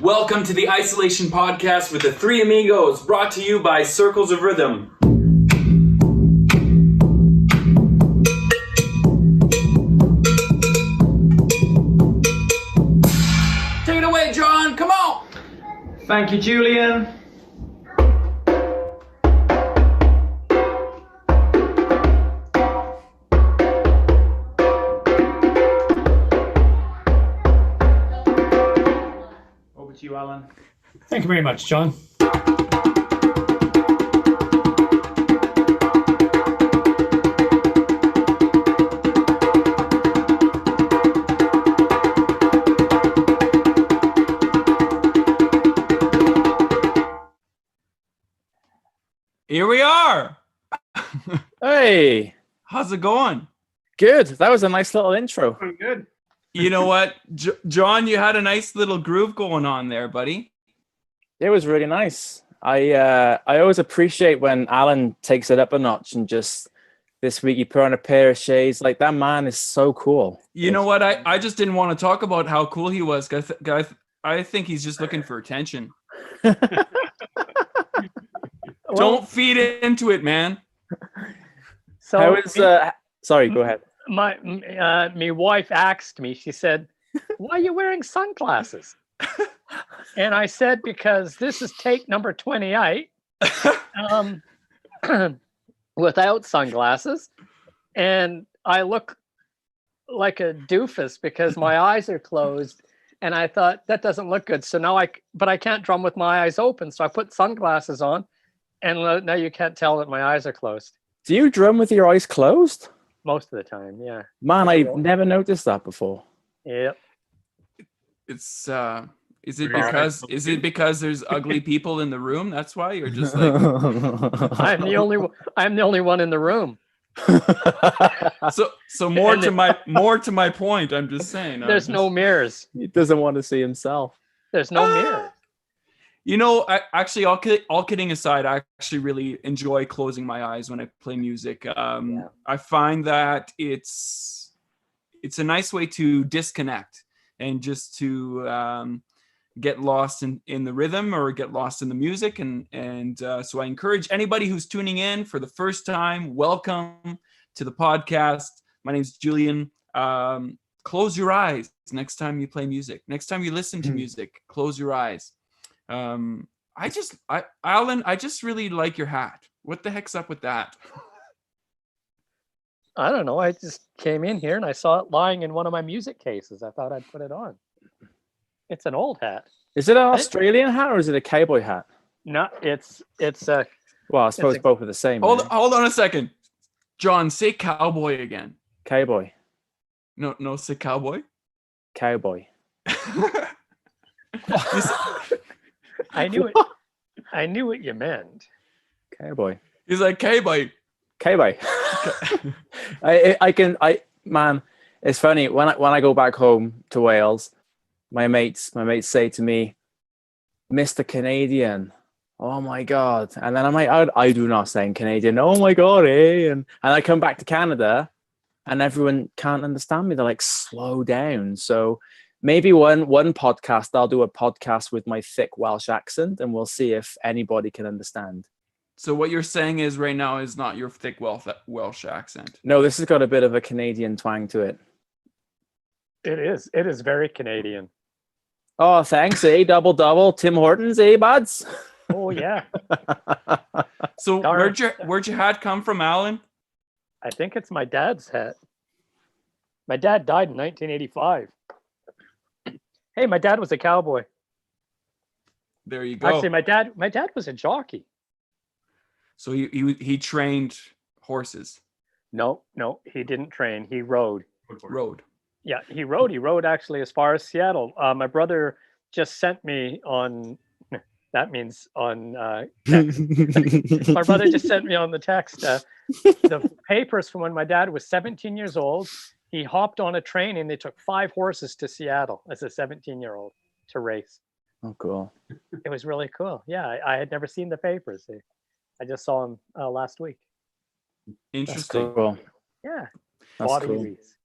Welcome to the Isolation Podcast with the Three Amigos, brought to you by Circles of Rhythm. Take it away, John. Come on. Thank you, Julien. Over to you, Alan. Thank you very much, John. Here we are. Hey, How's it going? good. That was a nice little intro. Pretty good. You know what, John, you had a nice little groove going on there, buddy. It was really nice. I always appreciate when Alan takes it up a notch and just this week he put on a pair of shades. Like, that man is so cool. You know what? I just didn't want to talk about how cool he was. I think he's just looking for attention. Don't feed into it, man. So How is sorry, go ahead. my wife asked me, she said, why are you wearing sunglasses? And I said, because this is take number 28 without sunglasses. And I look like a doofus because my eyes are closed. And I thought that doesn't look good. So now but I can't drum with my eyes open. So I put sunglasses on and now you can't tell that my eyes are closed. Do you drum with your eyes closed? Most of the time. Yeah. Man, I've never noticed that before. Yep. It's is it because there's ugly people in the room? That's why you're just like I'm the only one in the room. so more to my point. I'm just saying. There's no mirrors. He doesn't want to see himself. There's no mirrors. You know, all kidding aside, I actually really enjoy closing my eyes when I play music. I find that it's a nice way to disconnect and just to get lost in the rhythm or get lost in the music. And so I encourage anybody who's tuning in for the first time, welcome to the podcast. My name's Julien. Close your eyes next time you play music. Next time you listen to music, close your eyes. Alan, I just really like your hat. What the heck's up with that? I don't know. I just came in here and I saw it lying in one of my music cases. I thought I'd put it on. It's an old hat. Is it an Australian hat or is it a cowboy hat? No, it's a. Well, I suppose both are the same. Hold on a second. John, say cowboy again. Cowboy. No, say cowboy. Cowboy. I knew it. I knew what you meant. Cowboy. He's like cowboy. Cowboy. Man, it's funny when I go back home to Wales, my mates say to me, Mr. Canadian. Oh my God. And then I'm like, I do not sound Canadian. Oh my God, eh? And I come back to Canada and everyone can't understand me. They're like, slow down. So maybe one podcast, I'll do a podcast with my thick Welsh accent and we'll see if anybody can understand. So what you're saying is right now is not your thick Welsh accent. No, this has got a bit of a Canadian twang to it. It is. It is very Canadian. Oh, thanks, eh? Double. Tim Hortons, eh, buds? Oh, yeah. So where'd your hat come from, Alan? I think it's my dad's hat. My dad died in 1985. Hey, my dad was a cowboy. There you go. Actually, my dad was a jockey. So he trained horses. No, he didn't train. He rode. Rode. Yeah, he rode. He rode actually as far as Seattle. My brother just sent me on. That means on. My brother just sent me on the text the papers from when my dad was 17 years old. He hopped on a train and they took 5 horses to Seattle as a 17-year-old to race. Oh, cool. It was really cool. Yeah, I had never seen the papers. I just saw him last week. Interesting. That's cool. Yeah. That's Bobby cool. Rees.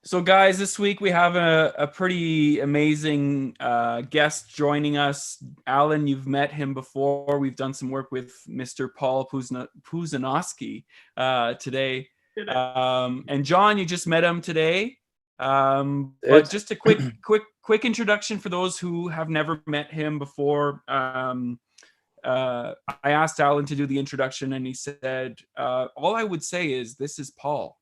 So, guys, this week we have a pretty amazing guest joining us. Allen, you've met him before. We've done some work with Mr. Paul Puzanoski today. And Jon, you just met him today. But just a quick introduction for those who have never met him before. I asked Allen to do the introduction, and he said, all I would say is, this is Paul.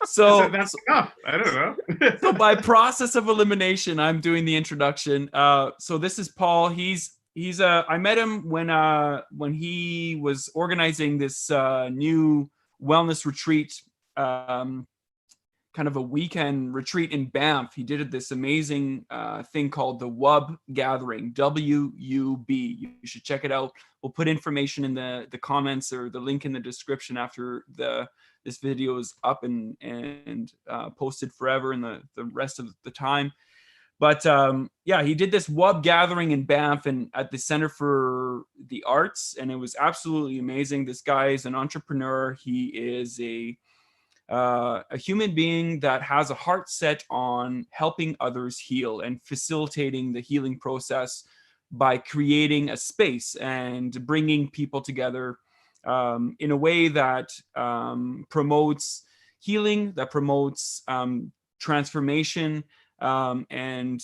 So that's enough. I don't know. So by process of elimination, I'm doing the introduction. So this is Paul. He's I met him when he was organizing this new wellness retreat, kind of a weekend retreat in Banff. He did this amazing thing called the WUB Gathering, W-U-B. You should check it out. We'll put information in the comments or the link in the description after this video is up and posted forever in the rest of the time. But yeah, he did this WUB Gathering in Banff and at the Center for the Arts, and it was absolutely amazing. This guy is an entrepreneur. He is a human being that has a heart set on helping others heal and facilitating the healing process by creating a space and bringing people together in a way that promotes healing, that promotes transformation and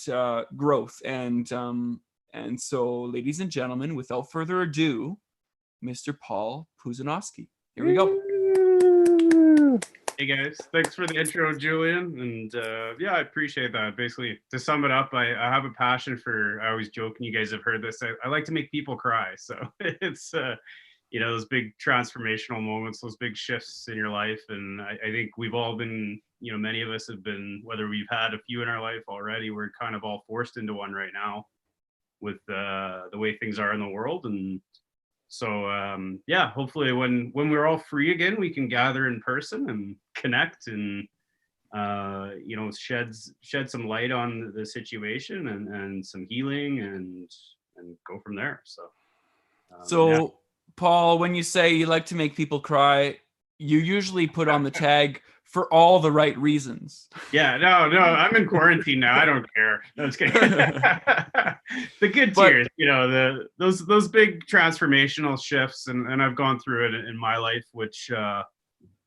growth. And so, ladies and gentlemen, without further ado, Mr. Paul Puzanoski. Here we go. Hey guys, thanks for the intro, Julien. And yeah, I appreciate that. Basically, to sum it up, I have a passion for, I always joke, and you guys have heard this, I like to make people cry. So it's, you know, those big transformational moments, those big shifts in your life. And I think we've all been, you know, many of us have been, whether we've had a few in our life already, we're kind of all forced into one right now with the way things are in the world. And so yeah, hopefully when we're all free again, we can gather in person and connect and you know, shed some light on the situation and some healing and go from there. So Yeah. Paul, when you say you like to make people cry, you usually put on the tag for all the right reasons. Yeah, no, I'm in quarantine now. I don't care. No, I'm just kidding. The good tears, you know, those big transformational shifts, and I've gone through it in my life, which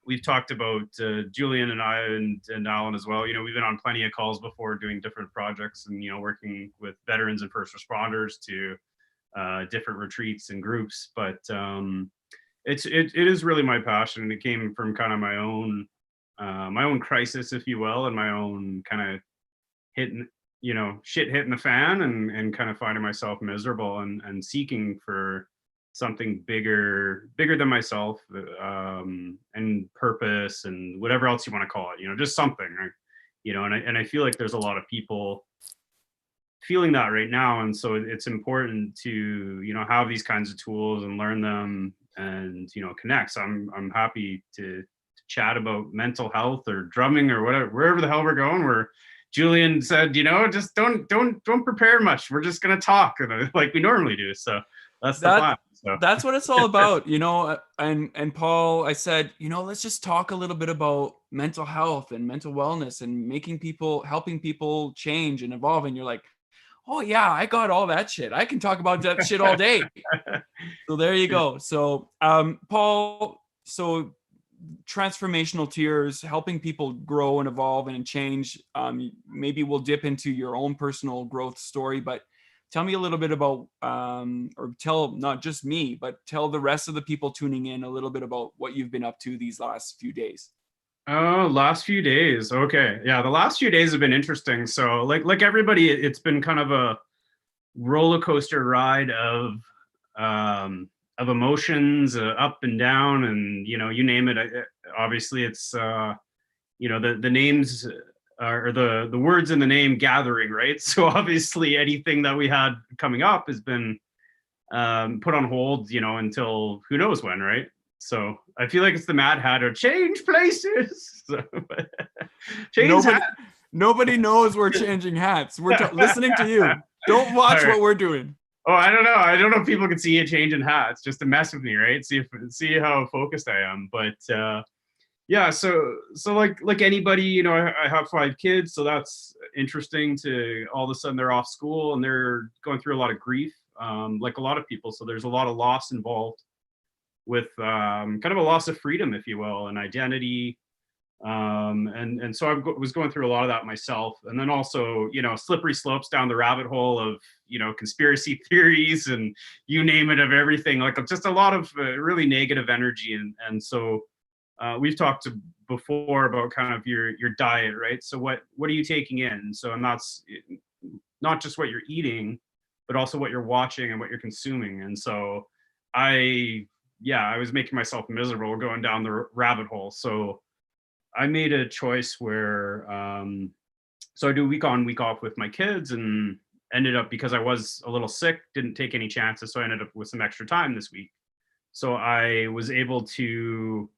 we've talked about, Julien and I and Allen as well. You know, we've been on plenty of calls before doing different projects and, you know, working with veterans and first responders to different retreats and groups. But it is really my passion, and it came from kind of my own crisis, if you will, and my own kind of shit hitting the fan and kind of finding myself miserable and seeking for something bigger than myself, and purpose and whatever else you want to call it, you know, just something, right? You know, and I feel like there's a lot of people feeling that right now. And so it's important to, you know, have these kinds of tools and learn them and, you know, connect. So I'm happy to chat about mental health or drumming or whatever, wherever the hell we're going, where Julien said, you know, just don't prepare much. We're just going to talk like we normally do. So that's the plan. So. That's what it's all about, you know. And Paul, I said, you know, let's just talk a little bit about mental health and mental wellness and helping people change and evolve. And you're like, oh yeah, I got all that shit. I can talk about that shit all day. So there you go. So Paul, so transformational tears, helping people grow and evolve and change. Maybe we'll dip into your own personal growth story, but tell me a little bit about, or tell not just me, but tell the rest of the people tuning in a little bit about what you've been up to these last few days. Oh, last few days. Okay. Yeah, the last few days have been interesting. So like everybody, it's been kind of a roller coaster ride of emotions, up and down, and, you know, you name it. Obviously it's, you know, the names or the words in the name gathering, right? So obviously anything that we had coming up has been put on hold, you know, until who knows when, right? So I feel like it's the Mad Hatter, change places. So, change nobody knows we're changing hats. We're listening to you. Don't watch what we're doing. Oh, I don't know. I don't know if people can see you changing hats just to mess with me, right? See how focused I am. But Yeah, so like anybody, you know, I have 5 kids, so that's interesting to all of a sudden they're off school and they're going through a lot of grief, like a lot of people. So there's a lot of loss involved with kind of a loss of freedom, if you will, and identity. And so was going through a lot of that myself, and then also, you know, slippery slopes down the rabbit hole of, you know, conspiracy theories and you name it, of everything, like just a lot of really negative energy. And so we've talked before about kind of your diet, right? So what are you taking in? So, and that's not just what you're eating, but also what you're watching and what you're consuming. And so I was making myself miserable going down the rabbit hole. So I made a choice where so I do week on, week off with my kids, and ended up, because I was a little sick, didn't take any chances, so I ended up with some extra time this week. So I was able to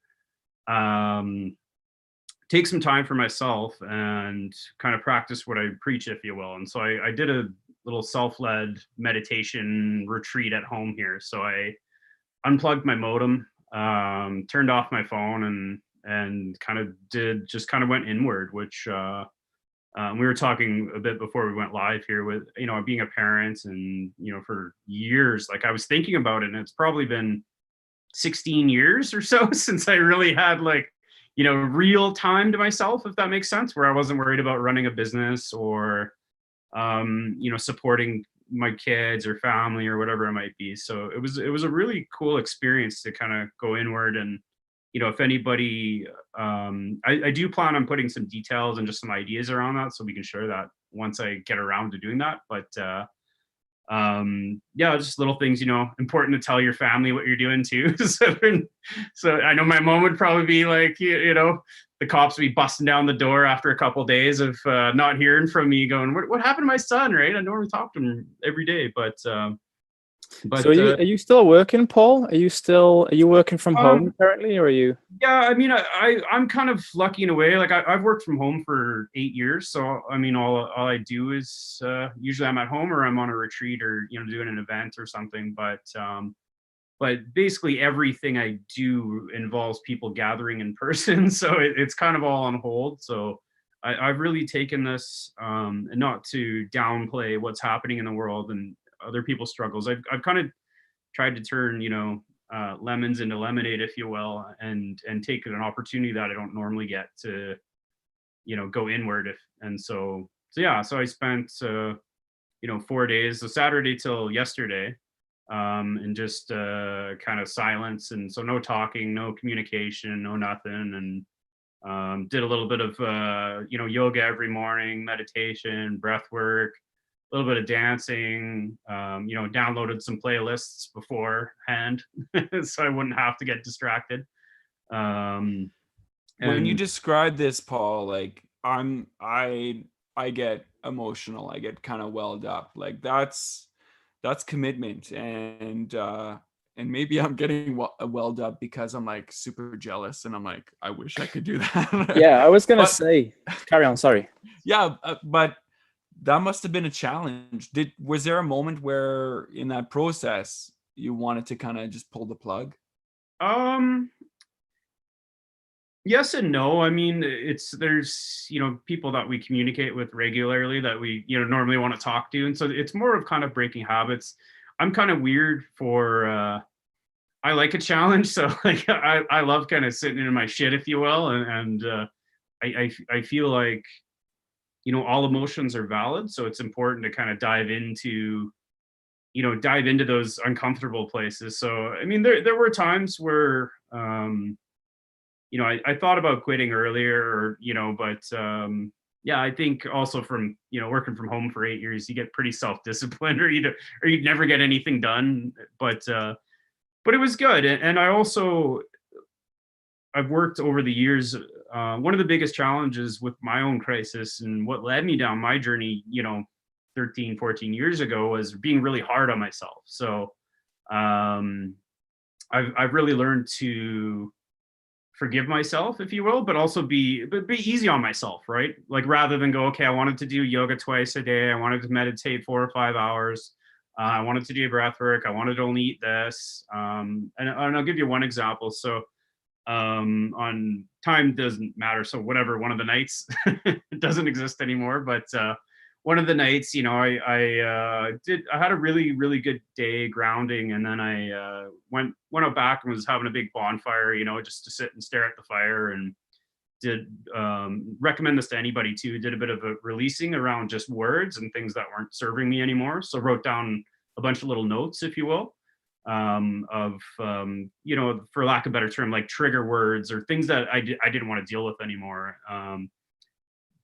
take some time for myself and kind of practice what I preach, if you will. And so I did a little self-led meditation retreat at home here. So I unplugged my modem, turned off my phone, and kind of went inward, which we were talking a bit before we went live here with, you know, being a parent, and, you know, for years, like I was thinking about it, and it's probably been 16 years or so since I really had, like, you know, real time to myself, if that makes sense, where I wasn't worried about running a business or, you know, supporting my kids or family or whatever it might be. So it was a really cool experience to kind of go inward. And, you know, if anybody, I do plan on putting some details and just some ideas around that, so we can share that once I get around to doing that. But yeah, just little things, you know, important to tell your family what you're doing too. So I know my mom would probably be like, you know, the cops would be busting down the door after a couple of days of not hearing from me, going, what happened to my son, right? I normally talk to him every day, but so are you still working, Paul? Are you working from home currently, or are you? Yeah, I mean, I'm kind of lucky in a way. Like I've worked from home for 8 years, so I mean, all I do is usually I'm at home or I'm on a retreat or, you know, doing an event or something. But basically everything I do involves people gathering in person, so it's kind of all on hold. So I've really taken this, and not to downplay what's happening in the world and other people's struggles. I've kind of tried to turn, you know, lemons into lemonade, if you will, and take an opportunity that I don't normally get to, you know, go inward. So I spent you know, 4 days, so Saturday till yesterday, and just kind of silence, and so no talking, no communication, no nothing, and did a little bit of you know, yoga every morning, meditation, breath work, a little bit of dancing, you know, downloaded some playlists beforehand so I wouldn't have to get distracted. When you describe this, Paul, like I get emotional. I get kind of welled up. Like that's commitment, and maybe I'm getting welled up because I'm like super jealous, and I'm like, I wish I could do that. Yeah, I was gonna say, carry on. Sorry. Yeah, but that must have been a challenge. Was there a moment where in that process you wanted to kind of just pull the plug? Yes and no. I mean, there's, you know, people that we communicate with regularly that we, you know, normally want to talk to, and so it's more of kind of breaking habits. I'm kind of weird for I like a challenge, so like I love kind of sitting in my shit, if you will, and I feel like, you know, all emotions are valid, so it's important to kind of dive into those uncomfortable places. So I mean, there were times where you know, I thought about quitting earlier, or, you know, but yeah, I think also from, you know, working from home for 8 years, you get pretty self-disciplined, or you'd never get anything done. But it was good, and I've worked over the years. One of the biggest challenges with my own crisis and what led me down my journey, you know, 13, 14 years ago, was being really hard on myself. So I've really learned to forgive myself, if you will, but also be easy on myself, right? Like, rather than go, okay, I wanted to do yoga twice a day, I wanted to meditate 4 or 5 hours, I wanted to do breath work, I wanted to only eat this, and I'll give you one example. So on time doesn't matter. So whatever, one of the nights it doesn't exist anymore, but one of the nights, you know, I had a really, really good day grounding, and then I went out back and was having a big bonfire, you know, just to sit and stare at the fire, and did recommend this to anybody too. Did a bit of a releasing around just words and things that weren't serving me anymore. So wrote down a bunch of little notes, if you will, of you know, for lack of a better term, like trigger words or things that I didn't want to deal with anymore.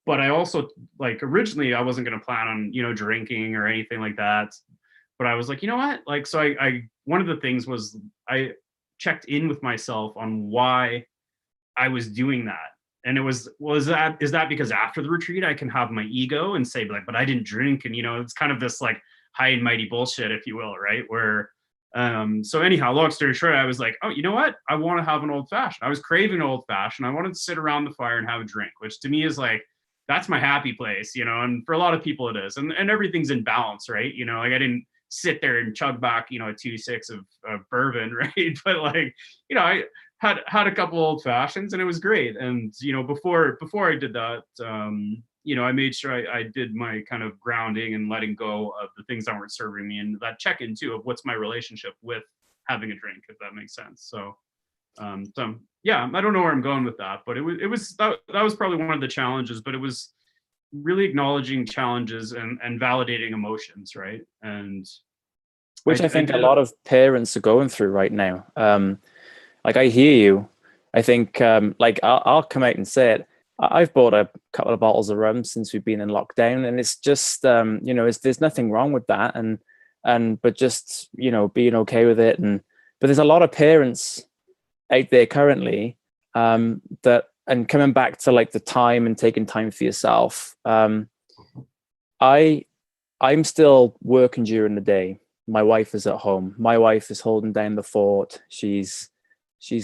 But I also, like, originally I wasn't going to plan on, you know, drinking or anything like that. But I was like, you know what? Like, so I one of the things was I checked in with myself on why I was doing that. And it was is that because after the retreat I can have my ego and say like, but I didn't drink, and you know, it's kind of this like high and mighty bullshit, if you will, right? Where so anyhow, long story short, I was like, oh, you know what? I want to have an old fashioned. I was craving an old fashioned. I wanted to sit around the fire and have a drink, which to me is like, that's my happy place, you know, and for a lot of people it is. And everything's in balance, right? You know, like I didn't sit there and chug back, you know, a 2.6 of bourbon, right? But like, you know, I had a couple old fashions and it was great. And, you know, before I did that, you know, I made sure I did my kind of grounding and letting go of the things that weren't serving me, and that check-in too of what's my relationship with having a drink, if that makes sense. So yeah, I don't know where I'm going with that, but that was probably one of the challenges, but it was really acknowledging challenges and validating emotions, right? And which I think a lot of parents are going through right now. Like, I hear you. I think like I'll come out and say it. I've bought a couple of bottles of rum since we've been in lockdown, and it's just you know, there's nothing wrong with that, but just, you know, being okay with it. But there's a lot of parents out there currently that, and coming back to like the time and taking time for yourself. I'm still working during the day. My wife is at home. My wife is holding down the fort. She's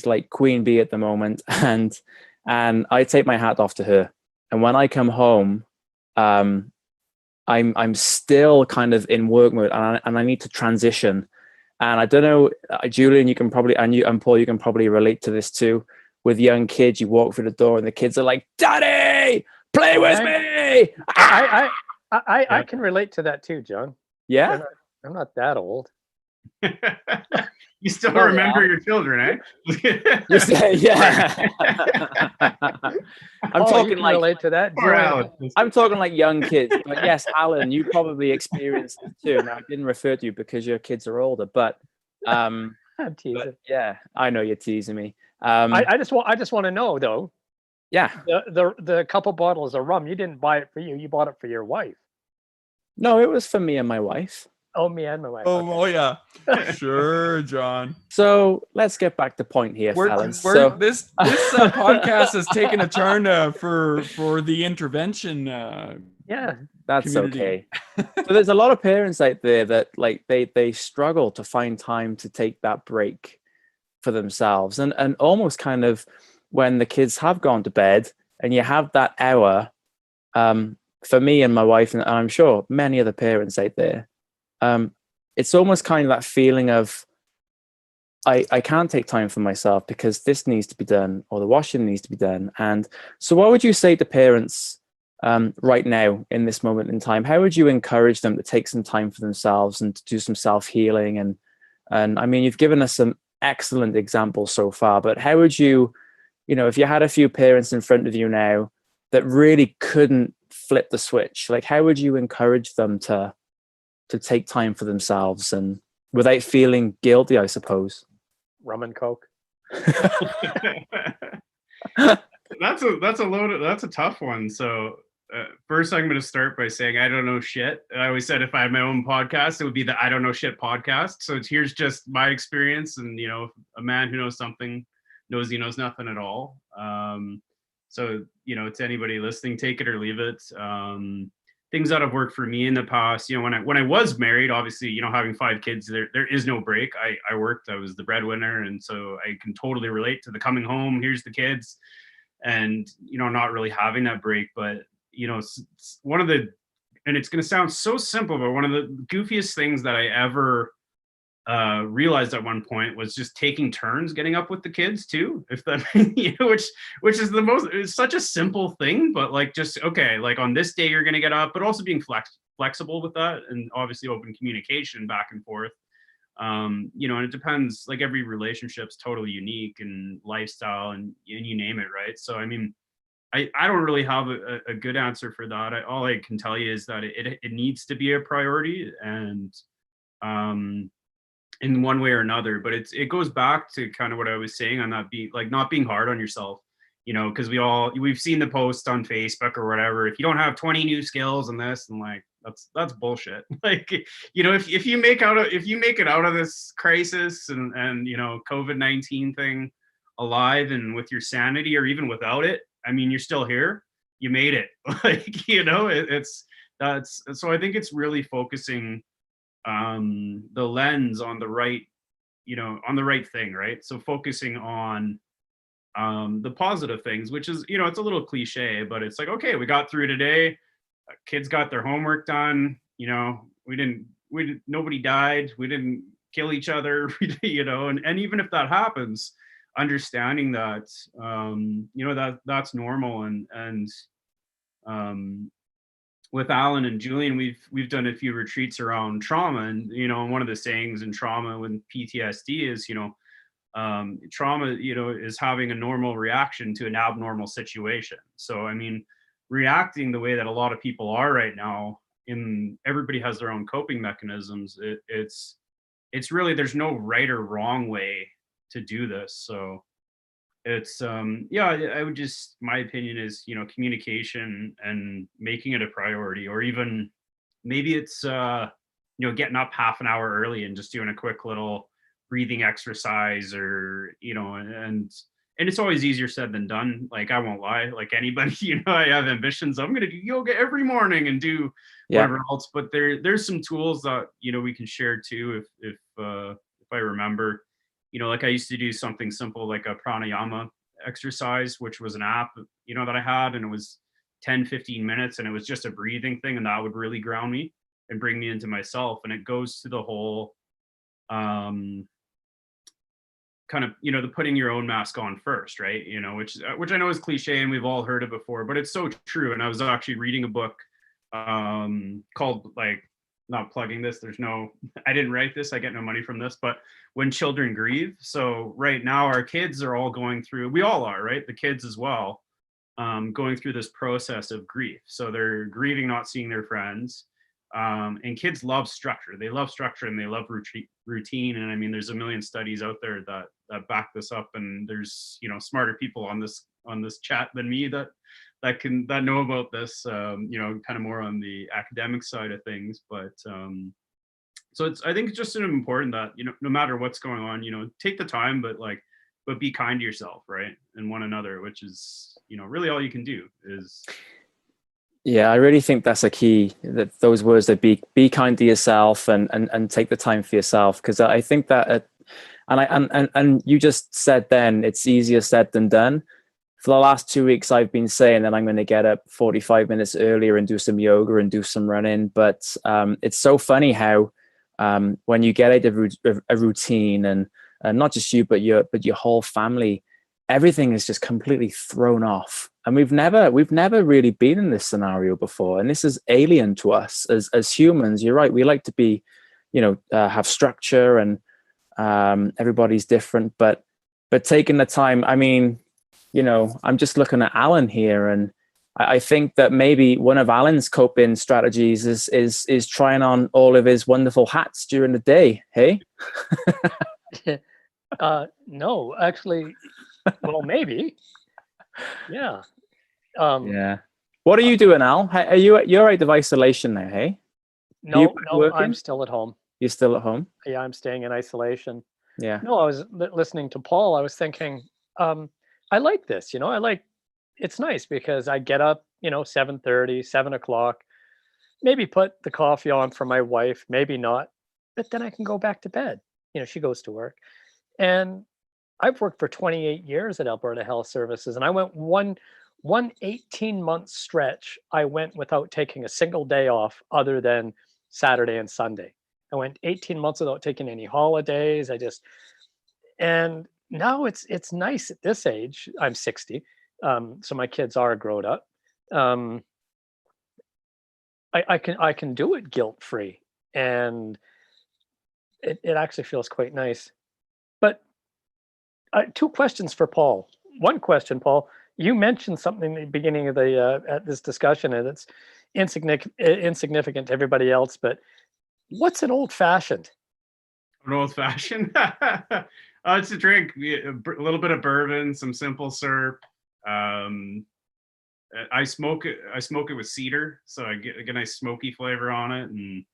like queen bee at the moment, and I take my hat off to her. And when I come home, I'm still kind of in work mode, and I need to transition. And I don't know, Julien, you can probably, and Paul, you can probably relate to this too. With young kids, you walk through the door and the kids are like, "Daddy, play with me." I can relate to that too, John. Yeah, I'm not that old. You still remember your children, eh? Yeah. I'm talking like, relate to that. I'm talking like young kids. But yes, Alan, you probably experienced it too. Now, I didn't refer to you because your kids are older, but I'm teasing. But yeah, I know you're teasing me. I just want to know though. Yeah. The couple bottles of rum, you didn't buy it for you. You bought it for your wife. No, it was for me and my wife. Oh, me and my wife. Oh yeah. Sure, John. So let's get back to point here, fellas. This podcast has taken a turn for the intervention. Yeah, that's community. okay. So there's a lot of parents out there that like they struggle to find time to take that break for themselves, and almost kind of when the kids have gone to bed and you have that hour. For me and my wife, and I'm sure many other parents out there, it's almost kind of that feeling of I can't take time for myself because this needs to be done or the washing needs to be done. And so what would you say to parents right now in this moment in time? How would you encourage them to take some time for themselves and to do some self-healing? And I mean, you've given us some excellent examples so far, but how would you, if you had a few parents in front of you now that really couldn't flip the switch, like how would you encourage them to take time for themselves and without feeling guilty, I suppose? Rum and Coke. That's a tough one. So first I'm going to start by saying I don't know shit. I always said if I had my own podcast, it would be the I don't know shit podcast. So here's just my experience, and a man who knows something knows he knows nothing at all. So to anybody listening, take it or leave it. Things that have worked for me in the past, when I was married, obviously, having 5 kids, there is no break. I worked, I was the breadwinner. And so I can totally relate to the coming home, here's the kids, and, not really having that break. But, one of the, and it's going to sound so simple, but one of the goofiest things that I ever realized at one point was just taking turns getting up with the kids too, if that which is it's such a simple thing, but like, just okay, like on this day you're going to get up, but also being flexible with that, and obviously open communication back and forth. And it depends, like every relationship's totally unique, and lifestyle, and you name it, right? So I mean, I don't really have a good answer for that. All I can tell you is that it needs to be a priority, and in one way or another. But it goes back to kind of what I was saying on that, not being hard on yourself, because we've seen the post on Facebook or whatever. If you don't have 20 new skills and this, and like, that's bullshit. Like, if you make it out of this crisis and COVID-19 thing alive and with your sanity, or even without it, I mean, you're still here, you made it. Like, so I think it's really focusing the lens on the right thing, right? So focusing on the positive things, which is, it's a little cliche, but it's like, okay, we got through today, kids got their homework done, nobody died, we didn't kill each other, and even if that happens, understanding that that's normal. And with Allen and Julien, we've done a few retreats around trauma, and one of the sayings in trauma with PTSD is trauma is having a normal reaction to an abnormal situation. So I mean, reacting the way that a lot of people are right now, everybody has their own coping mechanisms. It's really, there's no right or wrong way to do this. So it's I would just, my opinion is, communication and making it a priority, or even maybe it's getting up half an hour early and just doing a quick little breathing exercise, or and it's always easier said than done. Like, I won't lie, like anybody, I have ambitions, I'm gonna do yoga every morning and do whatever else, but there's some tools that we can share too, if I remember. Like I used to do something simple like a pranayama exercise, which was an app, that I had, and it was 10-15 minutes, and it was just a breathing thing, and that would really ground me and bring me into myself. And it goes to the whole kind of, the putting your own mask on first, right? Which I know is cliche and we've all heard it before, but it's so true. And I was actually reading a book called, like, not plugging this, I didn't write this, I get no money from this, but When Children Grieve. So right now our kids are all going through, we all are, right? The kids as well, going through this process of grief. So they're grieving not seeing their friends. And kids love structure. They love structure and they love routine. And I mean, there's a million studies out there that back this up. And there's, smarter people on this chat than me that know about this, kind of more on the academic side of things. But so I think it's just important that, no matter what's going on, take the time, but be kind to yourself, right? And one another, which is, really all you can do is. Yeah, I really think that's a key, that those words, that be kind to yourself and take the time for yourself. Because I think that, and you just said then, it's easier said than done. For the last 2 weeks, I've been saying that I'm going to get up 45 minutes earlier and do some yoga and do some running. But it's so funny how when you get out of a routine, and not just you, but your whole family, everything is just completely thrown off. And we've never really been in this scenario before. And this is alien to us as humans. You're right. We like to be, have structure, and everybody's different, but taking the time, I mean, I'm just looking at Allen here, and I think that maybe one of Allen's coping strategies is trying on all of his wonderful hats during the day. Hey? No, actually, well, maybe. Yeah. Yeah. What are you doing, Al? You're out of isolation now, hey? No, I'm still at home. You're still at home? Yeah, I'm staying in isolation. Yeah. No, I was listening to Paul. I was thinking, I like this, it's nice because I get up, 7:30, 7:00, maybe put the coffee on for my wife, maybe not, but then I can go back to bed. She goes to work. And I've worked for 28 years at Alberta Health Services, and I went one 18-month stretch. I went without taking a single day off other than Saturday and Sunday. I went 18 months without taking any holidays. And now it's nice at this age. I'm 60, so my kids are grown up. I can do it guilt free, and it actually feels quite nice. But two questions for Paul. One question, Paul, you mentioned something at the beginning of the at this discussion, and it's insignificant to everybody else. But what's an old fashioned? An old fashioned? It's a drink. A little bit of bourbon, some simple syrup. I smoke it with cedar, so I get a nice smoky flavor on it, and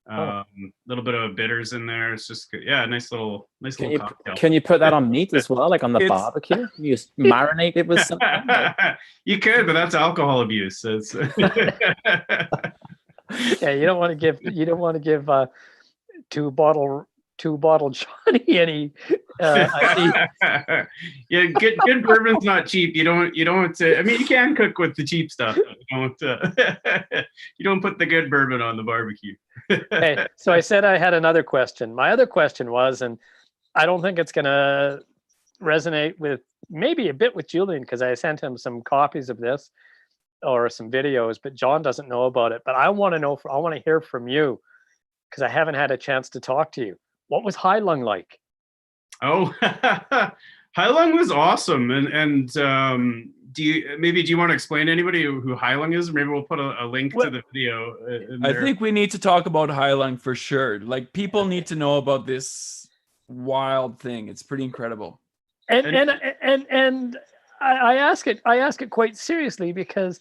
a little bit of bitters in there. It's just good. Yeah, nice little cocktail. Can you put that on meat as well, like on the barbecue? You just marinate it with something. You could, but that's alcohol abuse. It's yeah, you don't want to give two bottle Johnny any. Yeah, good bourbon's not cheap. You don't. I mean, you can cook with the cheap stuff. You don't put the good bourbon on the barbecue. Okay, so I said I had another question. My other question was, and I don't think it's gonna resonate with, maybe a bit with Julien, because I sent him some copies of this or some videos, but Jon doesn't know about it. But I want to hear from you, because I haven't had a chance to talk to you. What was Heilung like? Oh, Heilung was awesome. And do you want to explain to anybody who Heilung is? Maybe we'll put a link to the video in there. I think we need to talk about Heilung for sure. Like, people need to know about this wild thing. It's pretty incredible. And I ask it quite seriously, because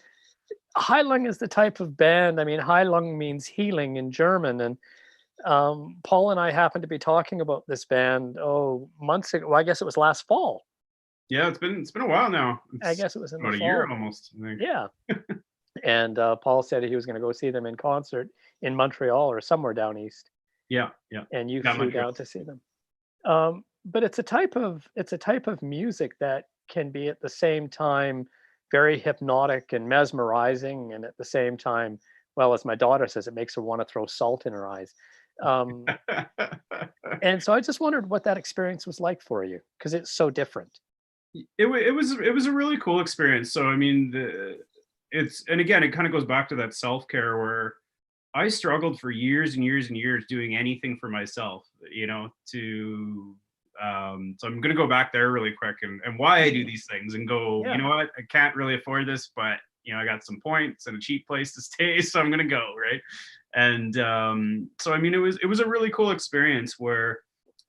Heilung is the type of band. I mean, Heilung means healing in German, and Paul and I happened to be talking about this band months ago. Well, I guess it was last fall. Yeah, it's been a while now. I guess it was in about the fall. A year almost, I think. Yeah. And Paul said he was going to go see them in concert in Montreal or somewhere down east. Yeah. And you flew down to see them. But it's a type of music that can be at the same time very hypnotic and mesmerizing, and at the same time, well, as my daughter says, it makes her want to throw salt in her eyes. And so I just wondered what that experience was like for you, because it's so different. It was a really cool experience. So I mean, and again, it kind of goes back to that self-care, where I struggled for years and years and years doing anything for myself, so I'm going to go back there really quick and why I do these things, and go, you know what, I can't really afford this, but I got some points and a cheap place to stay, so I'm going to go, right? And so I mean, it was a really cool experience where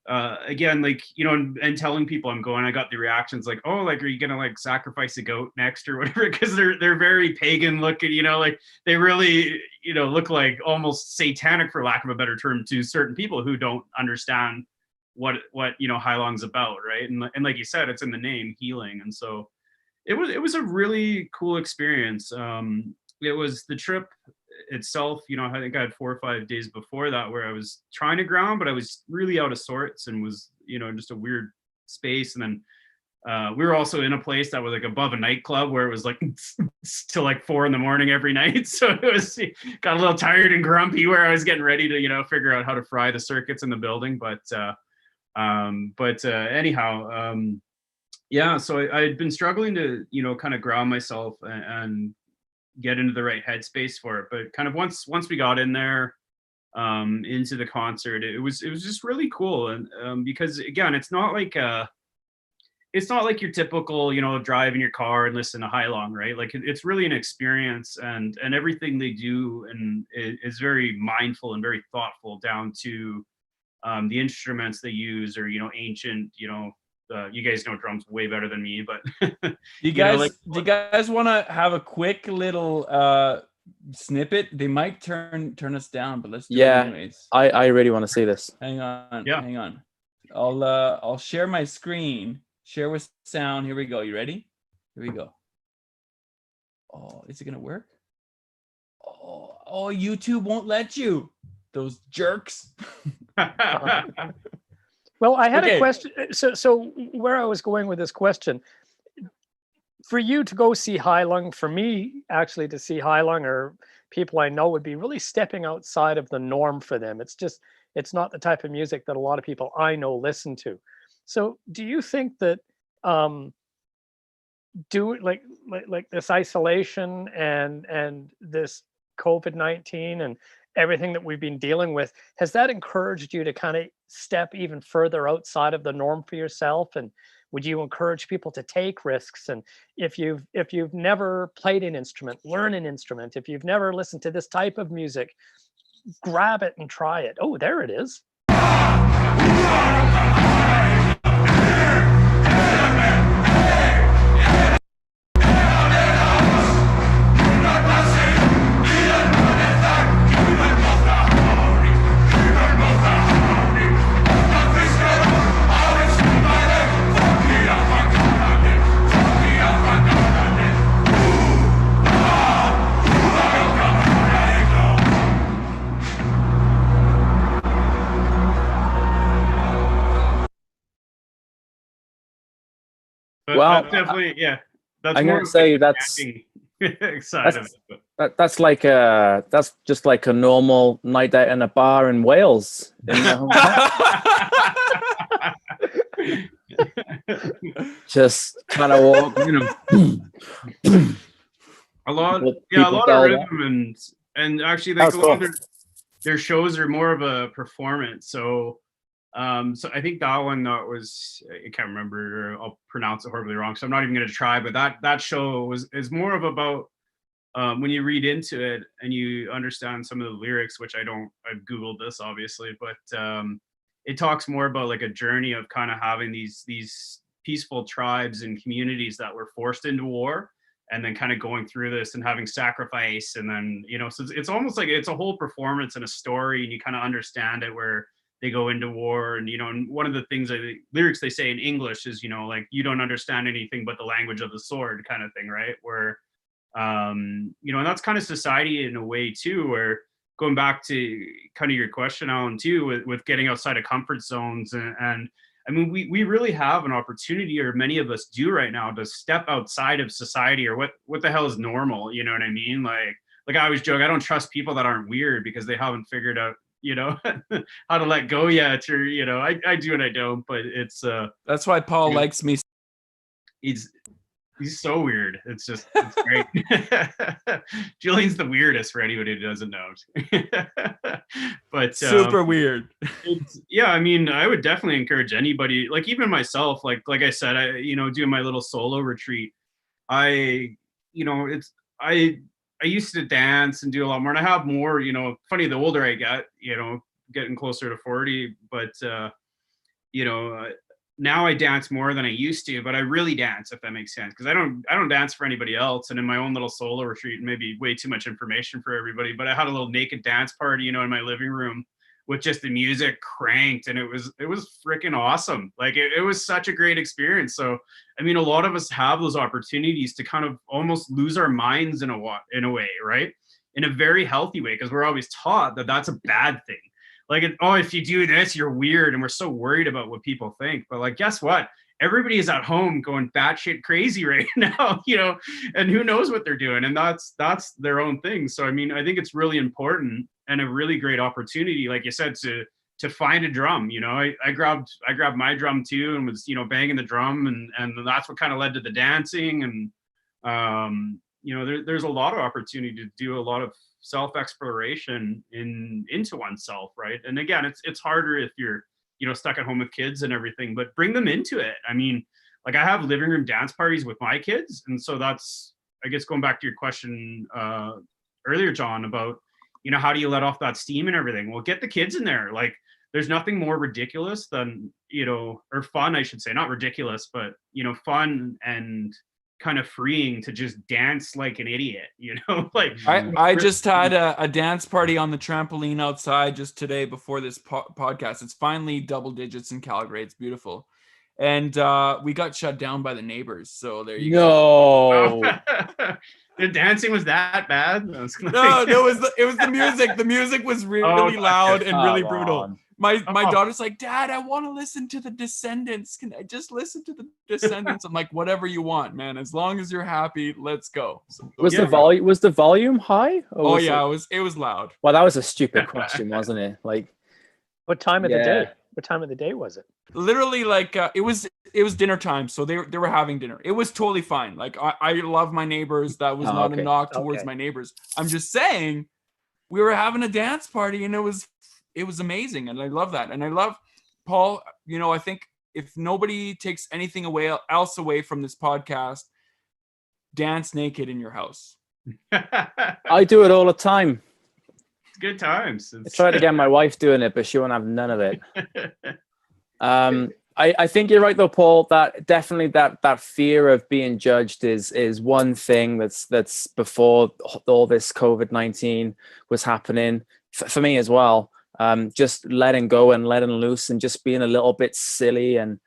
again, like, and telling people I'm going, I got the reactions like, oh, like, are you gonna like sacrifice a goat next or whatever? Because they're very pagan looking, like they really look like almost satanic, for lack of a better term, to certain people who don't understand what Heilung's about, right? And like you said, it's in the name, healing. And so it was a really cool experience. It was the trip itself, I think I had 4 or 5 days before that where I was trying to ground, but I was really out of sorts and was, just a weird space. And then we were also in a place that was like above a nightclub where it was like till like 4 a.m. every night. So it got a little tired and grumpy, where I was getting ready to, figure out how to fry the circuits in the building. But anyhow, yeah, so I had been struggling to, kind of ground myself and get into the right headspace for it. But kind of once we got in there, into the concert, it was just really cool. And because again, it's not like your typical, drive in your car and listen to Heilung, right? Like it's really an experience, and everything they do and is very mindful and very thoughtful, down to the instruments they use, or ancient, you guys know drums way better than me, but do you guys want to have a quick little snippet? They might turn us down, but let's do it anyways. I really want to see this. Hang on. I'll share my screen, share with sound. Here we go. You ready? Here we go. Oh, is it gonna work? Oh, YouTube won't let you. Those jerks. Well, I had a question. So where I was going with this question, for you to go see Heilung, for me actually to see Heilung, or people I know, would be really stepping outside of the norm for them. It's It's not the type of music that a lot of people I know listen to. So do you think that like this isolation and this COVID-19 and everything that we've been dealing with, has that encouraged you to kind of step even further outside of the norm for yourself? And would you encourage people to take risks? And if you've never played an instrument, learn an instrument. If you've never listened to this type of music, grab it and try it. Oh, there it is. But Well, that's definitely, yeah. That's I'm more gonna say like the that's acting side of it. But that's just like a normal night out in a bar in Wales. In the hometown. Just kind of walk, a lot, Let yeah, a people lot tell of that. rhythm and actually they That's go on cool. their shows are more of a performance. So so I think that one that was, I can't remember, I'll pronounce it horribly wrong, so I'm not even going to try, but that show is more of about when you read into it and you understand some of the lyrics, which I've Googled this obviously, but it talks more about like a journey of kind of having these peaceful tribes and communities that were forced into war, and then kind of going through this and having sacrifice, and then so it's almost like it's a whole performance and a story, and you kind of understand it where they go into war, and and one of the things lyrics they say in English is like, you don't understand anything but the language of the sword, kind of thing, right? Where and that's kind of society in a way too, where going back to kind of your question, Alan, too, with getting outside of comfort zones, and I mean, we really have an opportunity, or many of us do right now, to step outside of society, or what the hell is normal, you know what I mean? Like I always joke, I don't trust people that aren't weird because they haven't figured out how to let go yet, or I do and I don't, but it's That's why Paul likes me. He's so weird. It's great. Julian's the weirdest for anybody who doesn't know. But Super weird. Yeah, I mean, I would definitely encourage anybody, like even myself, like I said, I doing my little solo retreat. I used to dance and do a lot more, and I have more. Funny, the older I get, getting closer to 40, but now I dance more than I used to, but I really dance, if that makes sense, because I don't dance for anybody else. And in my own little solo retreat, maybe way too much information for everybody, but I had a little naked dance party, in my living room with just the music cranked, and it was freaking awesome. Like it was such a great experience. So I mean, a lot of us have those opportunities to kind of almost lose our minds in a way, right? In a very healthy way, because we're always taught that that's a bad thing. Like, if you do this, you're weird, and we're so worried about what people think. But like, guess what? Everybody is at home going batshit crazy right now, and who knows what they're doing, and that's their own thing. So I mean, I think it's really important and a really great opportunity, like you said, to find a drum. I grabbed my drum too, and was banging the drum, and that's what kind of led to the dancing, and there's a lot of opportunity to do a lot of self-exploration into oneself, right? And again, it's harder if you're stuck at home with kids and everything, but bring them into it. I mean, like I have living room dance parties with my kids, and so that's, I guess, going back to your question earlier, John, about how do you let off that steam and everything. Well, get the kids in there. Like there's nothing more ridiculous than or fun, I should say, not ridiculous, but fun and kind of freeing to just dance like an idiot, like I just had a dance party on the trampoline outside just today before this podcast. It's finally double digits in Calgary. It's beautiful, and we got shut down by the neighbors, so there you go. The dancing was that bad? No, it was the music. The music was really loud and really brutal. My daughter's like, Dad, I want to listen to the Descendants. Can I just listen to the Descendants? I'm like, whatever you want, man. As long as you're happy, let's go. So, was the volume high? Oh yeah, it was loud. Well, that was a stupid question, wasn't it? Like, What time of the Yeah. day? What time of the day was it? Literally, like it was dinner time, so they were having dinner. It was totally fine. Like I love my neighbors. That was not a okay. knock towards Okay. my neighbors. I'm just saying we were having a dance party, and it was amazing, and I love that. And I love Paul. You know, I think if nobody takes anything else away from this podcast, dance naked in your house. I do it all the time. It's good times. I tried to get my wife doing it, but she won't have none of it. I think you're right though, Paul, that definitely that fear of being judged is one thing that's before all this COVID-19 was happening for me as well. Just letting go and letting loose and just being a little bit silly and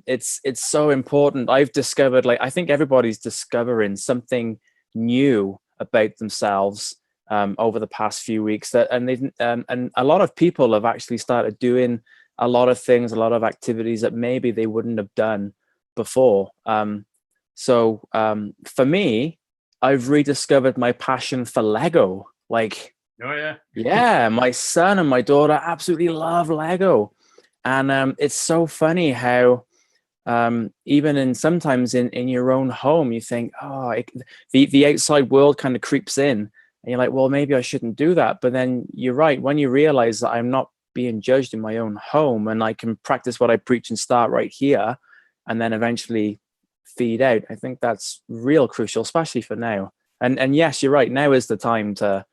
it's so important. I've discovered, like, I think everybody's discovering something new about themselves over the past few weeks, that and a lot of people have actually started doing a lot of things, a lot of activities that maybe they wouldn't have done before. So for me, I've rediscovered my passion for Lego. Like, Oh yeah. yeah, my son and my daughter absolutely love Lego. And it's so funny how even sometimes in your own home, you think, oh, the outside world kind of creeps in and you're like, well, maybe I shouldn't do that. But then you're right. When you realize that I'm not being judged in my own home and I can practice what I preach and start right here and then eventually feed out, I think that's real crucial, especially for now. And yes, you're right. Now is the time to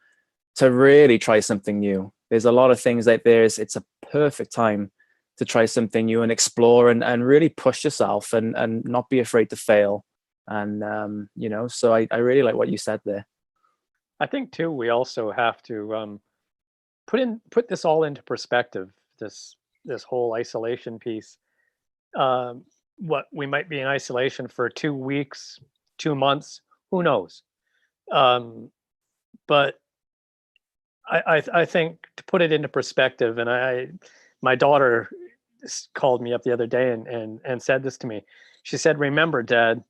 really try something new. There's a lot of things out there. It's a perfect time to try something new and explore and really push yourself and not be afraid to fail. And, so I really like what you said there. I think too, we also have to put this all into perspective. This whole isolation piece. What we might be in isolation for 2 weeks, 2 months, who knows? But I think to put it into perspective, and my daughter called me up the other day and said this to me. She said, "Remember, Dad,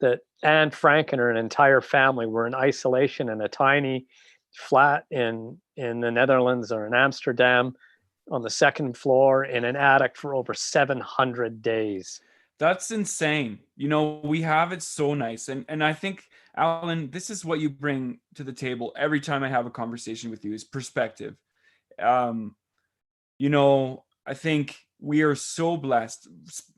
that Anne Frank and her entire family were in isolation in a tiny flat in the Netherlands or in Amsterdam on the second floor in an attic for over 700 days." That's insane. You know, we have it so nice. And I think, Alan, this is what you bring to the table every time I have a conversation with you, is perspective. I think we are so blessed.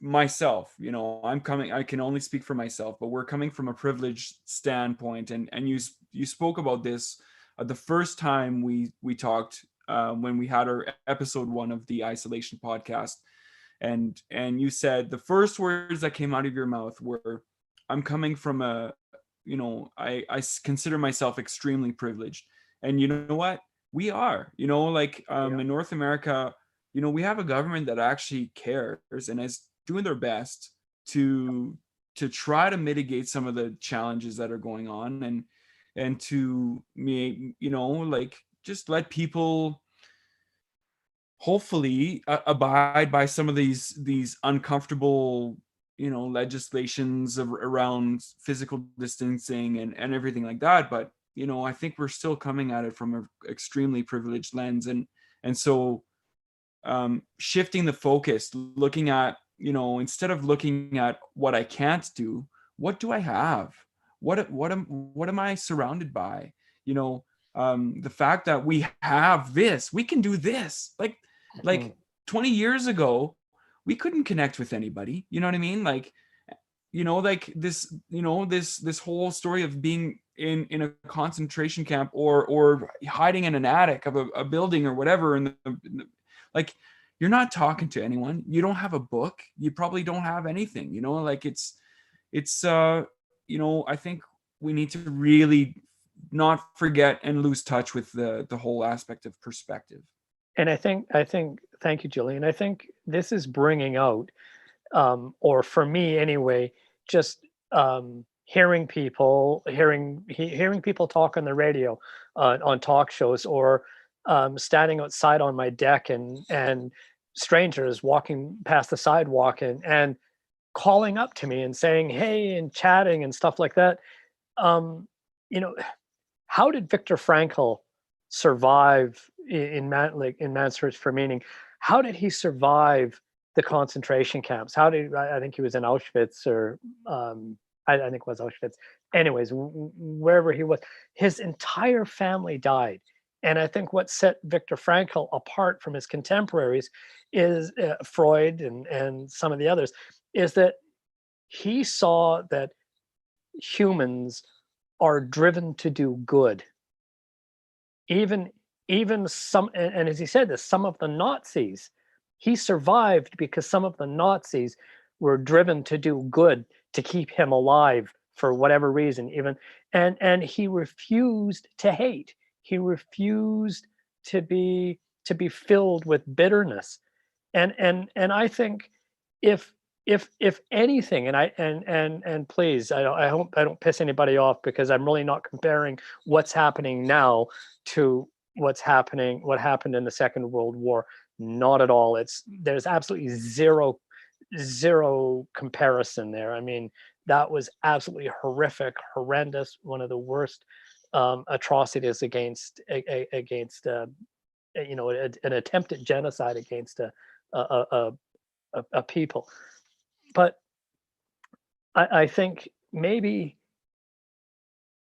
Myself, I can only speak for myself, but we're coming from a privileged standpoint. And you spoke about this the first time we talked when we had our episode 1 of the isolation podcast. And you said the first words that came out of your mouth were, I'm coming from I consider myself extremely privileged. And you know what? We are, in North America, we have a government that actually cares and is doing their best to try to mitigate some of the challenges that are going on and to just let people hopefully abide by some of these uncomfortable legislations around physical distancing and everything like that. But I think we're still coming at it from an extremely privileged lens, and so shifting the focus, looking at instead of looking at what I can't do, what do I have, what am I surrounded by, the fact that we have this, we can do this, like 20 years ago, we couldn't connect with anybody. You know what I mean? Like this whole story of being in a concentration camp or hiding in an attic of a building or whatever. Like, you're not talking to anyone. You don't have a book. You probably don't have anything, I think we need to really not forget and lose touch with the whole aspect of perspective. And I think, thank you, Julien. I think this is bringing out, or for me anyway, just hearing people talk on the radio, on talk shows, or standing outside on my deck and strangers walking past the sidewalk and calling up to me and saying, hey, and chatting and stuff like that. How did Viktor Frankl survive in Man's Search for Meaning, how did he survive the concentration camps? How did I think he was in Auschwitz, or I think it was Auschwitz. Anyways, wherever he was, his entire family died. And I think what set Viktor Frankl apart from his contemporaries is Freud and some of the others, is that he saw that humans are driven to do good. Even some, and as he said this, some of the Nazis, he survived because some of the Nazis were driven to do good to keep him alive for whatever reason, and he refused to hate. He refused to be filled with bitterness. And I think if anything, and please, I hope I don't piss anybody off, because I'm really not comparing what's happening now to what happened in the Second World War. Not at all. There's absolutely zero comparison there. I mean, that was absolutely horrific, horrendous, one of the worst atrocities against an attempted genocide against a people. But I think maybe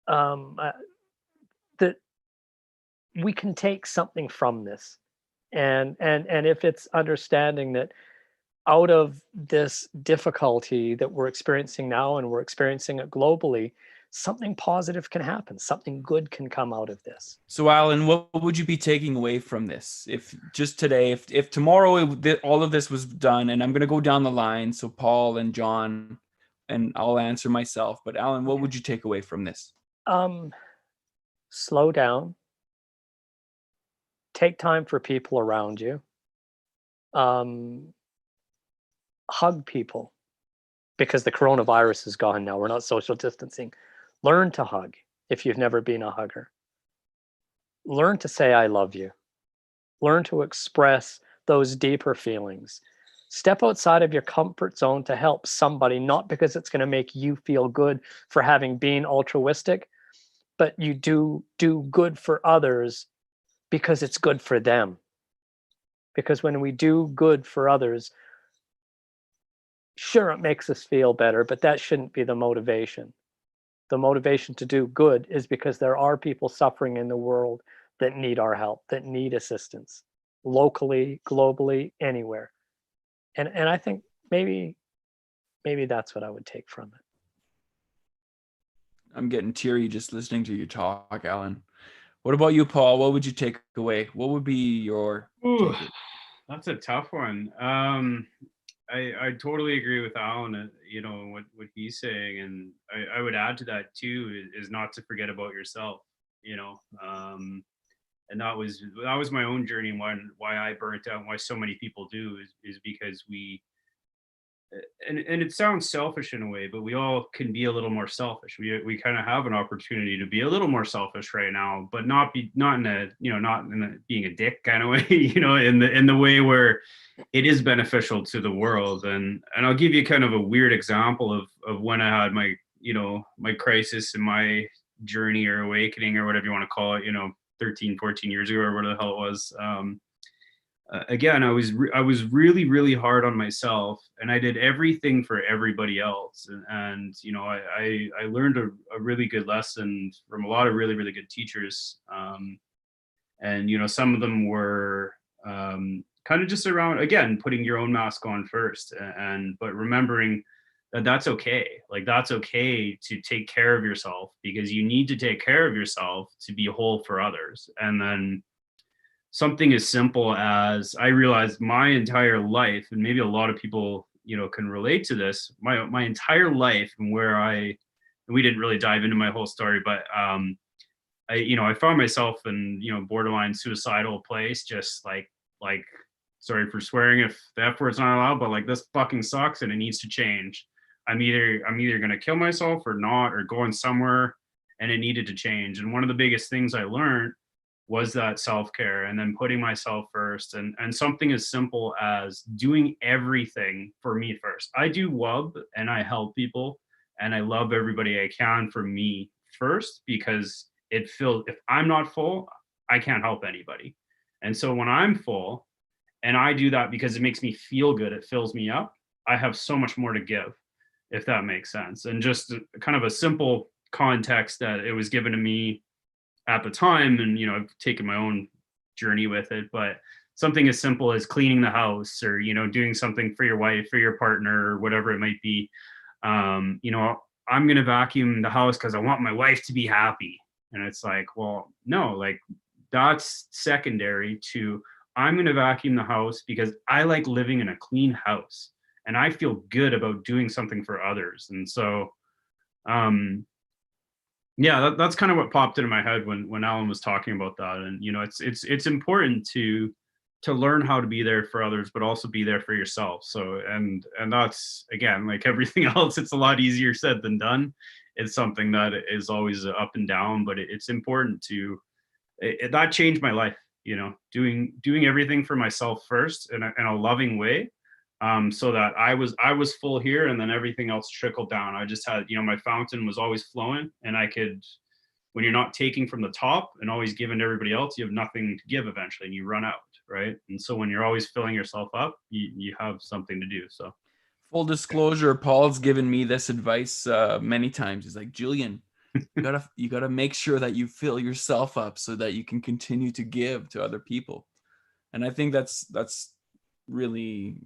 that we can take something from this, and if it's understanding that out of this difficulty that we're experiencing now, and we're experiencing it globally, something positive can happen, something good can come out of this. So Alan, what would you be taking away from this? If just today, if tomorrow all of this was done, and I'm going to go down the line, so Paul and John, and I'll answer myself, but Alan, what would you take away from this? Slow down. Take time for people around you. Hug people, because the coronavirus is gone now. We're not social distancing. Learn to hug if you've never been a hugger. Learn to say I love you. Learn to express those deeper feelings. Step outside of your comfort zone to help somebody, not because it's going to make you feel good for having been altruistic, but you do good for others because it's good for them. Because when we do good for others, sure, it makes us feel better, but that shouldn't be the motivation. The motivation to do good is because there are people suffering in the world that need our help, that need assistance, locally, globally, anywhere. And I think maybe that's what I would take from it. I'm getting teary just listening to you talk, Alan. What about you, Paul? What would you take away? What would be your takeaway? That's a tough one. I totally agree with Alan, what he's saying, and I would add to that too, is not to forget about yourself, and that was my own journey, and why I burnt out, and why so many people do is because and it sounds selfish in a way, but we all can be a little more selfish. We kind of have an opportunity to be a little more selfish right now, but not in a being a dick kind of way, in the way where it is beneficial to the world. And I'll give you kind of a weird example of when I had my crisis and my journey or awakening or whatever you want to call it, 13, 14 years ago or whatever the hell it was. Again, I was really, really hard on myself, and I did everything for everybody else. And I learned a really good lesson from a lot of really, really good teachers. And some of them were kind of just around, again, putting your own mask on first, but remembering that that's okay. Like, that's okay to take care of yourself, because you need to take care of yourself to be whole for others. And then something as simple as, I realized my entire life, and maybe a lot of people, can relate to this, my entire life, and we didn't really dive into my whole story, but I found myself in, borderline suicidal place, just like, sorry for swearing if the F word's not allowed, but like, this fucking sucks and it needs to change. I'm either going to kill myself or not, or going somewhere, and it needed to change. And one of the biggest things I learned was that self-care, and then putting myself first, and something as simple as doing everything for me first. I do love and I help people, and I love everybody I can for me first, because it feels, if I'm not full, I can't help anybody. And so when I'm full and I do that because it makes me feel good, it fills me up, I have so much more to give, if that makes sense. And just kind of a simple context that it was given to me at the time, and I've taken my own journey with it, but something as simple as cleaning the house, or doing something for your wife or your partner or whatever it might be. I'm going to vacuum the house because I want my wife to be happy. And it's like, well, no, like that's secondary to, I'm going to vacuum the house because I like living in a clean house and I feel good about doing something for others. And so, yeah, that's kind of what popped into my head when Alan was talking about that. And it's important to learn how to be there for others, but also be there for yourself. So and that's, again, like everything else, it's a lot easier said than done. It's something that is always up and down, but it's important to that changed my life. Doing everything for myself first in a loving way, so that I was full here, and then everything else trickled down. I just had, my fountain was always flowing, and I could, when you're not taking from the top and always giving to everybody else, you have nothing to give eventually, and you run out, right? And so when you're always filling yourself up, you have something to do. So full disclosure, Paul's given me this advice many times. He's like, Julien, you gotta make sure that you fill yourself up so that you can continue to give to other people. And I think that's really,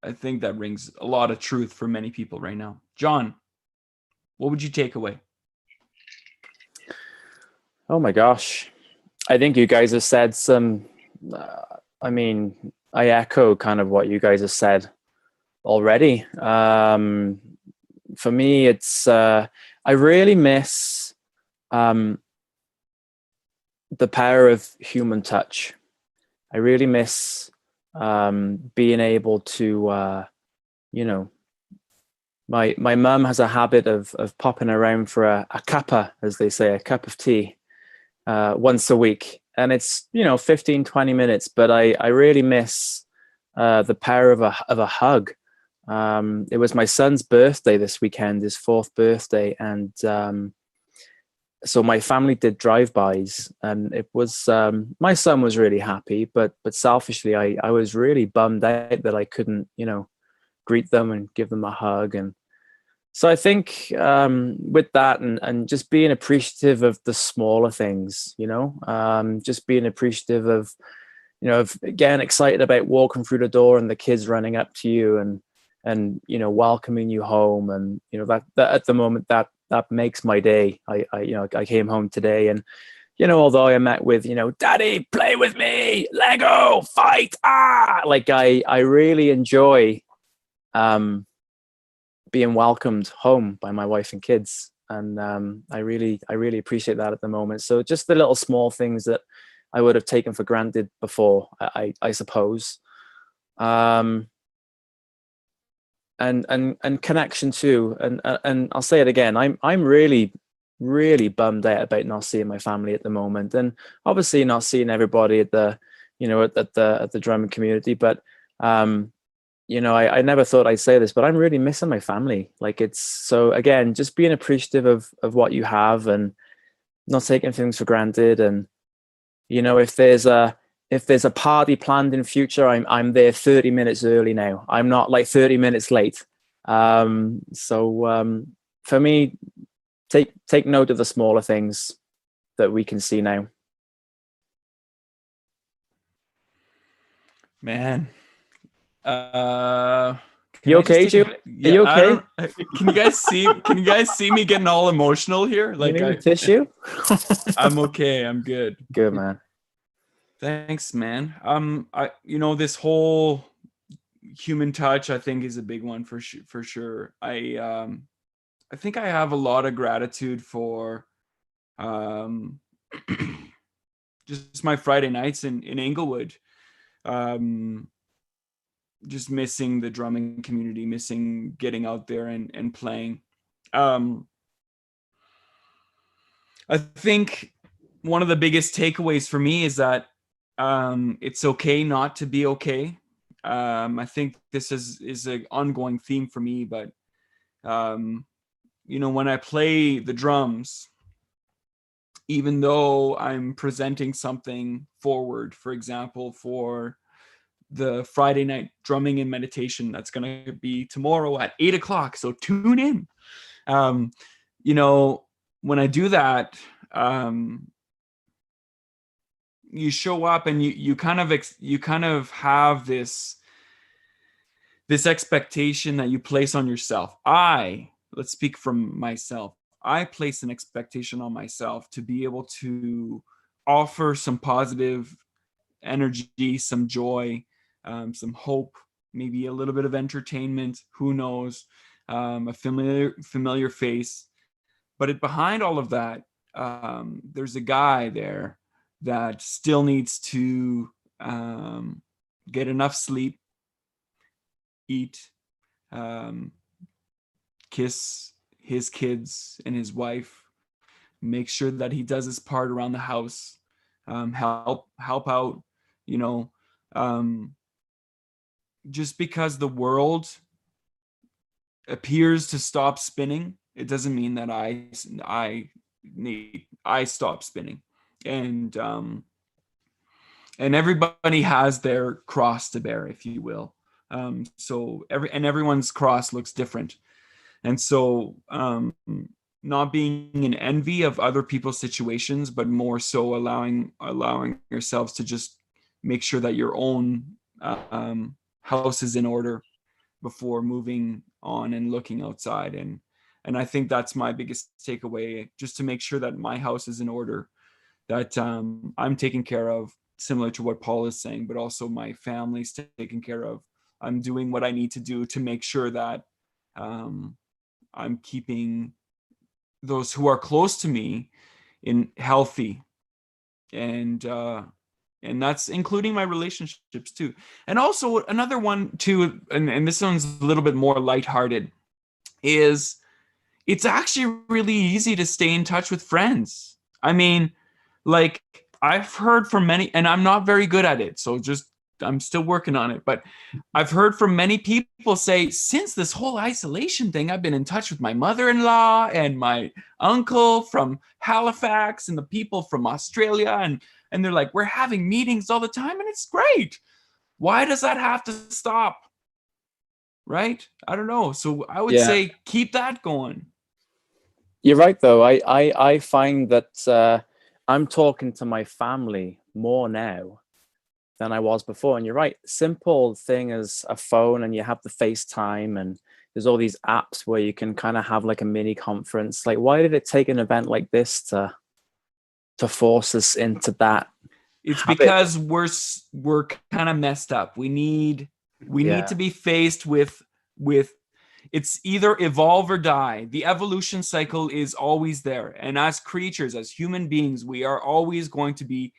I think that rings a lot of truth for many people right now. Jon, what would you take away? Oh my gosh. I think you guys have said some, I echo kind of what you guys have said already. For me, it's, I really miss the power of human touch. I really miss being able to, my mum has a habit of popping around for a cuppa, as they say, a cup of tea, once a week. And it's, 15, 20 minutes, but I really miss the power of a hug. It was my son's birthday this weekend, his 4th birthday. And so my family did drive-bys, and it was, my son was really happy, but selfishly, I was really bummed out that I couldn't, greet them and give them a hug. And so I think with that and just being appreciative of the smaller things, just being appreciative of, of getting excited about walking through the door and the kids running up to you and welcoming you home. And, that at the moment that makes my day. I came home today and, although I met with, Daddy, play with me, Lego, fight, like I really enjoy being welcomed home by my wife and kids. And I really appreciate that at the moment. So just the little small things that I would have taken for granted before, I suppose. And connection too. And I'll say it again, I'm really bummed out about not seeing my family at the moment, and obviously not seeing everybody at the at the drumming community. But I never thought I'd say this, but I'm really missing my family. Like, it's, so again, just being appreciative of what you have and not taking things for granted. And if there's a party planned in future, I'm there 30 minutes early now. I'm not like 30 minutes late. So for me, take note of the smaller things that we can see now. Man. You okay, Jude? Are you okay? Can you guys see me getting all emotional here? Like, you need a tissue? I'm okay. I'm good. Good, man. Thanks, man. This whole human touch, I think, is a big one for sure. I think I have a lot of gratitude for just my Friday nights in Inglewood. Just missing the drumming community, missing getting out there and playing. I think one of the biggest takeaways for me is that it's okay not to be okay. I think this is an ongoing theme for me, but when I play the drums, even though I'm presenting something forward, for example, for the Friday night drumming and meditation that's going to be tomorrow at 8 o'clock. So tune in. You know, when I do that, you show up and you kind of have this expectation that you place on yourself. Let's speak from myself. I place an expectation on myself to be able to offer some positive energy, some joy, some hope, maybe a little bit of entertainment, who knows, a familiar face. But behind all of that, there's a guy there that still needs to get enough sleep, eat, kiss his kids and his wife, make sure that he does his part around the house, help out, you know, just because the world appears to stop spinning, it doesn't mean that I stop spinning. And everybody has their cross to bear, if you will. So everyone's cross looks different. And so not being in envy of other people's situations, but more so allowing yourselves to just make sure that your own house is in order before moving on and looking outside. And I think that's my biggest takeaway, just to make sure that my house is in order, that I'm taken care of, similar to what Paul is saying, but also my family's taken care of. I'm doing what I need to do to make sure that I'm keeping those who are close to me in healthy, and that's including my relationships too. And also another one too, and this one's a little bit more lighthearted, is it's actually really easy to stay in touch with friends. I mean, like, I've heard from many, and I'm not very good at it, so I'm still working on it, but I've heard from many people say, since this whole isolation thing, I've been in touch with my mother-in-law and my uncle from Halifax and the people from Australia, and they're like, we're having meetings all the time and it's great. Why does that have to stop? Right? I don't know. So I would say keep that going. You're right, though. I find that I'm talking to my family more now than I was before. And you're right, simple thing as a phone, and you have the FaceTime, and there's all these apps where you can kind of have like a mini conference. Like, why did it take an event like this to force us into that? It's because we're kind of messed up. We need to be faced with it's either evolve or die. The evolution cycle is always there. And as creatures, as human beings, we are always going to be,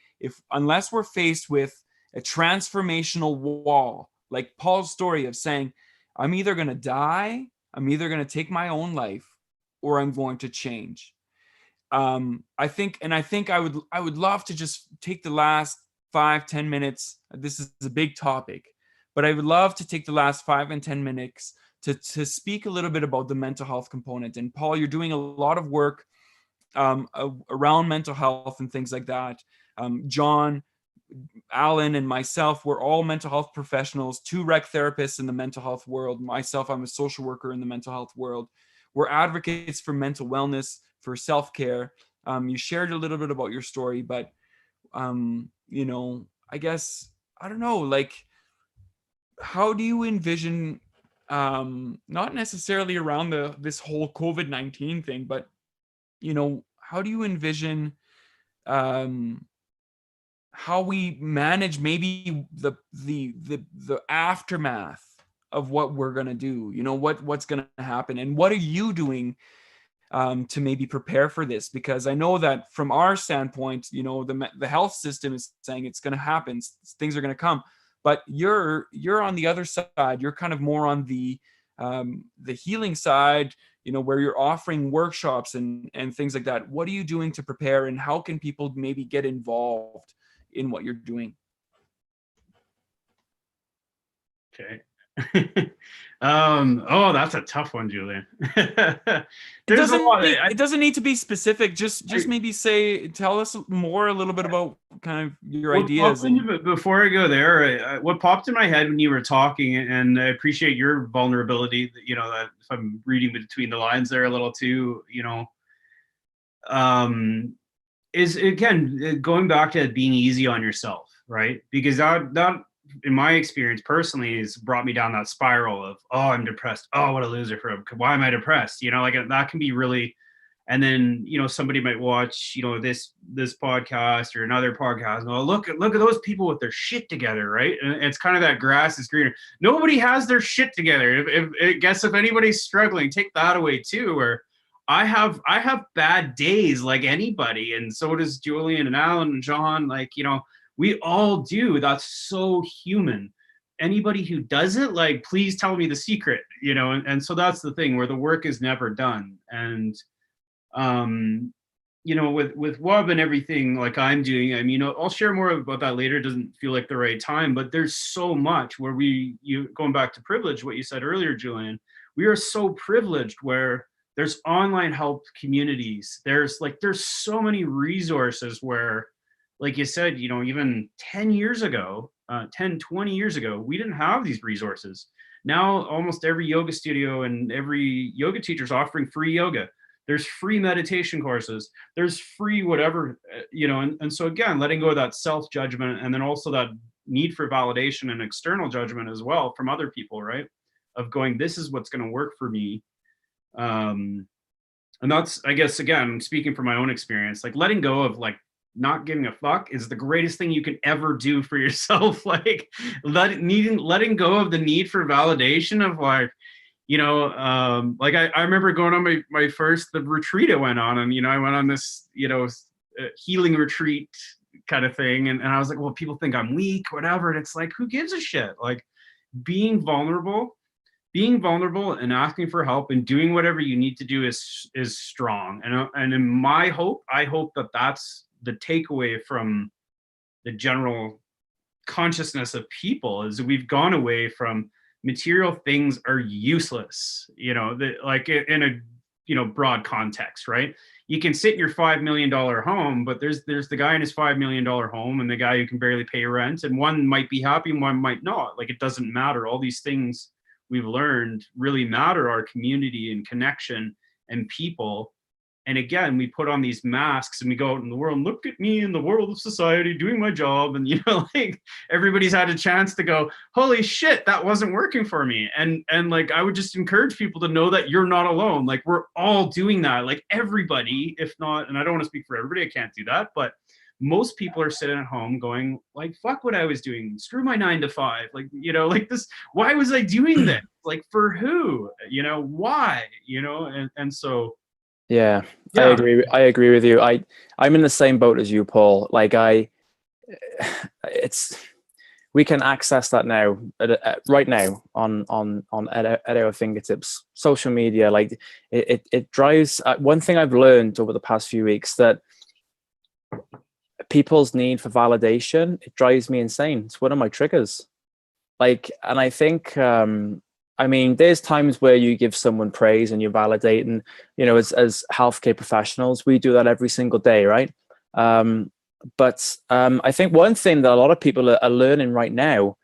unless we're faced with a transformational wall, like Paul's story of saying, I'm either going to die, I'm either going to take my own life, or I'm going to change. I think I would love to just take the last 5-10 minutes. This is a big topic, but I would love to take the last 5 and 10 minutes to speak a little bit about the mental health component. And Paul, you're doing a lot of work around mental health and things like that. Jon, Allen, and myself, we're all mental health professionals, 2 rec therapists in the mental health world. Myself, I'm a social worker in the mental health world. We're advocates for mental wellness, for self-care. You shared a little bit about your story, but you know, I guess, I don't know, like, how do you envision, not necessarily around this whole COVID-19 thing, but, you know, how do you envision how we manage maybe the aftermath of what we're going to do, you know, what's going to happen, and what are you doing to maybe prepare for this? Because I know that from our standpoint, you know, the health system is saying it's going to happen, things are going to come, but you're on the other side. You're kind of more on the healing side, you know, where you're offering workshops and things like that. What are you doing to prepare, and how can people maybe get involved in what you're doing? Okay. Oh, that's a tough one, Julian. It There's a lot. it doesn't need to be specific. Just maybe tell us more a little bit about kind of your ideas. Before I go there, what popped in my head when you were talking, and I appreciate your vulnerability, you know, that if I'm reading between the lines there a little too, you know, is again, going back to being easy on yourself, right? Because that in my experience personally has brought me down that spiral of, oh, I'm depressed. Oh, what a loser. Why am I depressed? You know, like that can be really, and then, you know, somebody might watch, you know, this podcast or another podcast and go, look at those people with their shit together, right? And it's kind of that grass is greener. Nobody has their shit together. If anybody's struggling, take that away too, where I have bad days like anybody, and so does Julien and Allen and Jon. Like, you know, we all do. That's so human. Anybody who doesn't, like, please tell me the secret, you know. And so that's the thing, where the work is never done. And you know, with WUB and everything like I'm doing, I mean, I'll share more about that later. It doesn't feel like the right time, but there's so much where going back to privilege, what you said earlier, Julien, we are so privileged where there's online help communities. There's so many resources where, like you said, you know, even 10 years ago, 10, 20 years ago, we didn't have these resources. Now, almost every yoga studio and every yoga teacher is offering free yoga. There's free meditation courses. There's free whatever, you know, and so again, letting go of that self-judgment, and then also that need for validation and external judgment as well from other people, right? Of going, this is what's going to work for me. And that's, I guess, again, speaking from my own experience, like letting go of like not giving a fuck is the greatest thing you can ever do for yourself. Like letting go of the need for validation of like, you know, like I remember going on the retreat I went on, and, you know, I went on this, you know, healing retreat kind of thing. And I was like, well, people think I'm weak, whatever. And it's like, who gives a shit? Like being vulnerable and asking for help and doing whatever you need to do is strong. And in my hope, I hope that that's the takeaway from the general consciousness of people, is that we've gone away from material things are useless, you know, like in a, you know, broad context, right? You can sit in your $5 million home, but there's the guy in his $5 million home and the guy who can barely pay rent, and one might be happy and one might not. Like, it doesn't matter. All these things we've learned really matter, our community and connection and people. And again, we put on these masks and we go out in the world and look at me in the world of society doing my job. And, you know, like everybody's had a chance to go, holy shit, that wasn't working for me. And like, I would just encourage people to know that you're not alone. Like, we're all doing that. Like everybody, if not, and I don't want to speak for everybody, I can't do that, but most people are sitting at home going like, fuck what I was doing. Screw my 9 to 5. Like, you know, like this, why was I doing this? Like, for who, you know, why, you know? And so, yeah, I agree with you. I'm in the same boat as you, Paul. Like we can access that now, right now on at our fingertips. Social media, like it drives. One thing I've learned over the past few weeks, that people's need for validation, it drives me insane. It's one of my triggers. Like, and I think, I mean, there's times where you give someone praise and you validate, and, you know, as healthcare professionals, we do that every single day, right? But I think one thing that a lot of people are learning right now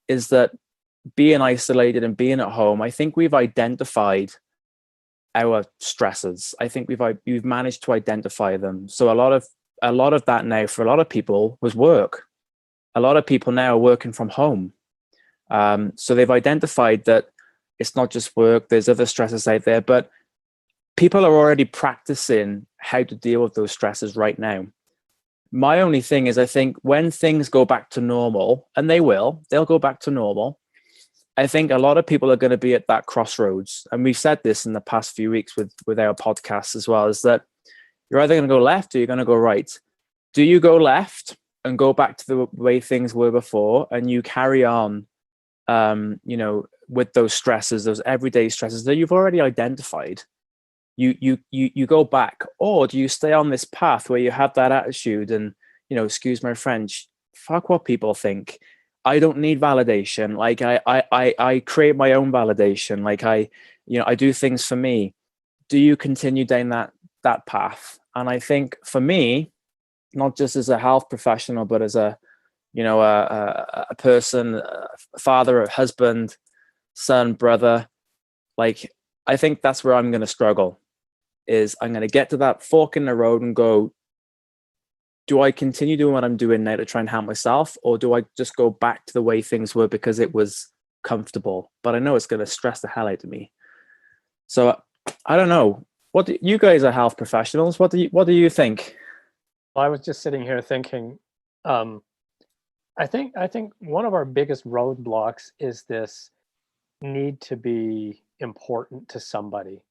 is that being isolated and being at home, I think we've identified our stresses. I think we've managed to identify them. So a lot of that now for a lot of people was work. A lot of people now are working from home. So they've identified that it's not just work, there's other stresses out there, but people are already practicing how to deal with those stresses right now. My only thing is, I think when things go back to normal, and they'll go back to normal, I think a lot of people are going to be at that crossroads. And we've said this in the past few weeks with our podcasts as well, is that you're either going to go left or you're going to go right. Do you go left and go back to the way things were before, and you carry on, you know, with those stresses, those everyday stresses that you've already identified? You go back, or do you stay on this path where you have that attitude and, you know, excuse my French, fuck what people think, I don't need validation. Like I create my own validation. Like I do things for me. Do you continue down that path? And I think for me, not just as a health professional, but as a person, a father, a husband, son, brother, like I think that's where I'm going to struggle. Is I'm going to get to that fork in the road and go, do I continue doing what I'm doing now to try and help myself, or do I just go back to the way things were because it was comfortable? But I know it's going to stress the hell out of me. So I don't know. You guys are health professionals. What do you think? I was just sitting here thinking, I think one of our biggest roadblocks is this need to be important to somebody.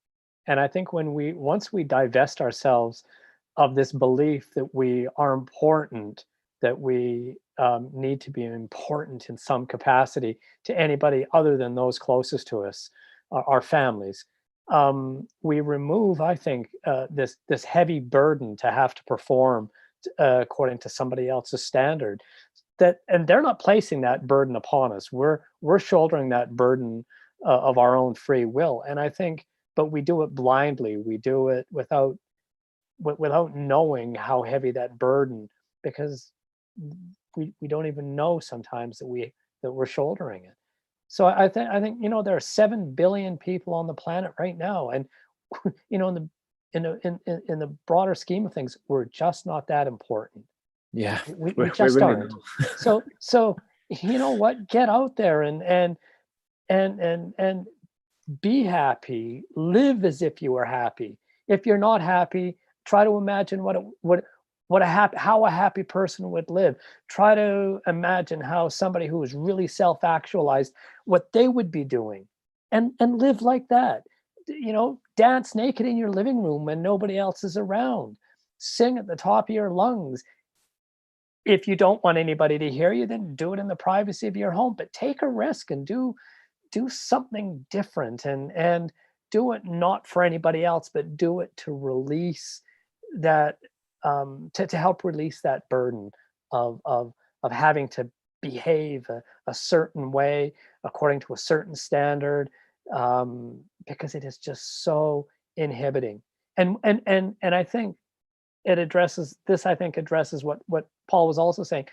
And I think once we divest ourselves of this belief that we are important, that we need to be important in some capacity to anybody other than those closest to us, our families, we remove, I think, this heavy burden to have to perform according to somebody else's standard. And they're not placing that burden upon us. We're shouldering that burden of our own free will. And I think, but we do it blindly. We do it without knowing how heavy that burden, because we don't even know sometimes that we're shouldering it. So I think there are 7 billion people on the planet right now, and in the broader scheme of things, we're just not that important. Yeah, we just really aren't. So you know what? Get out there and be happy. Live as if you were happy. If you're not happy, try to imagine how a happy person would live. Try to imagine how somebody who is really self-actualized, what they would be doing, and live like that. Dance naked in your living room when nobody else is around. Sing at the top of your lungs. If you don't want anybody to hear you, then do it in the privacy of your home. But take a risk and do something different, and do it not for anybody else, but do it to release that, to help release that burden of having to behave a certain way according to a certain standard, because it is just so inhibiting. And I think it addresses this. I think addresses what Paul was also saying.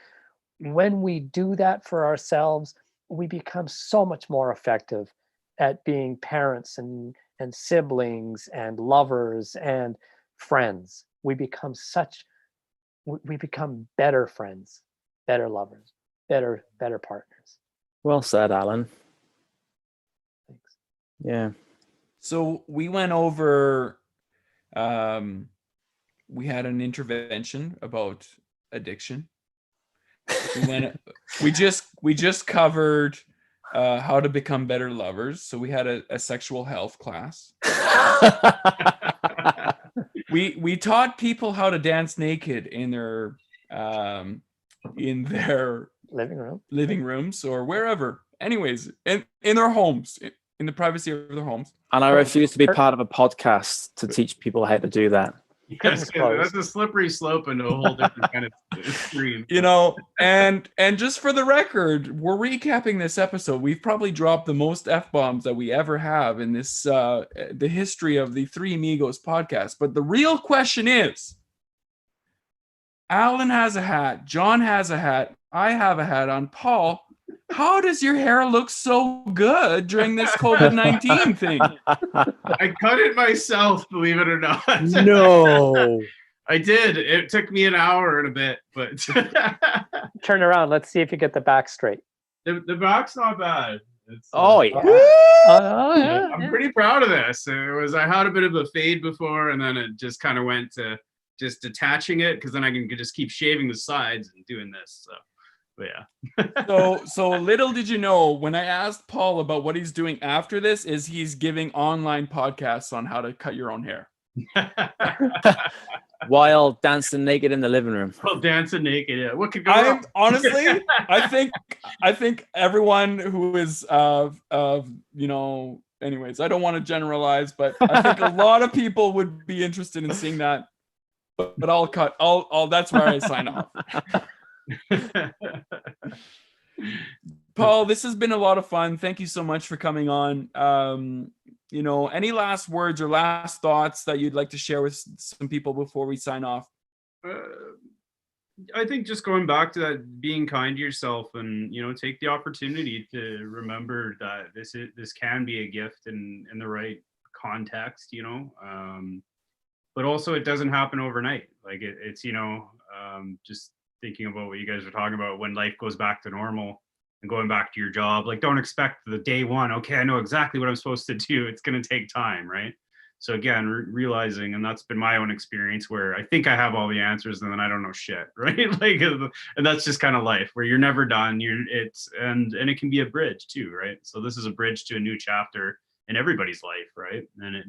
When we do that for ourselves, we become so much more effective at being parents and siblings and lovers and friends. We become better friends, better lovers, better partners. Well said, Alan. Thanks. Yeah. So we went over, we had an intervention about addiction. We just covered how to become better lovers. So we had a sexual health class. We taught people how to dance naked in their living rooms or wherever. Anyways, in their homes, in the privacy of their homes. And I refuse to be part of a podcast to teach people how to do that. Yes, that's a slippery slope into a whole different kind of stream. And just for the record, we're recapping this episode. We've probably dropped the most F-bombs that we ever have in this the history of the Three Amigos podcast. But the real question is, Alan has a hat, John has a hat, I have a hat on. Paul, how does your hair look so good during this COVID-19 thing? I cut it myself, believe it or not. No. I did. It took me an hour and a bit, but Turn around. Let's see if you get the back straight. The back's not bad. Yeah. I'm pretty proud of this. I had a bit of a fade before, and then it just kind of went to just detaching it, because then I can just keep shaving the sides and doing this. So. But yeah. So little did you know, when I asked Paul about what he's doing after this, is he's giving online podcasts on how to cut your own hair. While dancing naked in the living room. Well, dancing naked, yeah. What could go wrong? Honestly, I think everyone who is anyways, I don't want to generalize, but I think a lot of people would be interested in seeing that. But I'll that's where I sign off. Paul, this has been a lot of fun. Thank you so much for coming on. Any last words or last thoughts that you'd like to share with some people before we sign off? I think just going back to that, being kind to yourself, and take the opportunity to remember that this can be a gift in the right context, but also it doesn't happen overnight. Like it's just thinking about what you guys were talking about, when life goes back to normal and going back to your job, like don't expect the day one, okay, I know exactly what I'm supposed to do. It's going to take time, right? So again, realizing, and that's been my own experience, where I think I have all the answers and then I don't know shit, right? Like, and that's just kind of life, where you're never done. And it can be a bridge too, right? So this is a bridge to a new chapter in everybody's life, right? And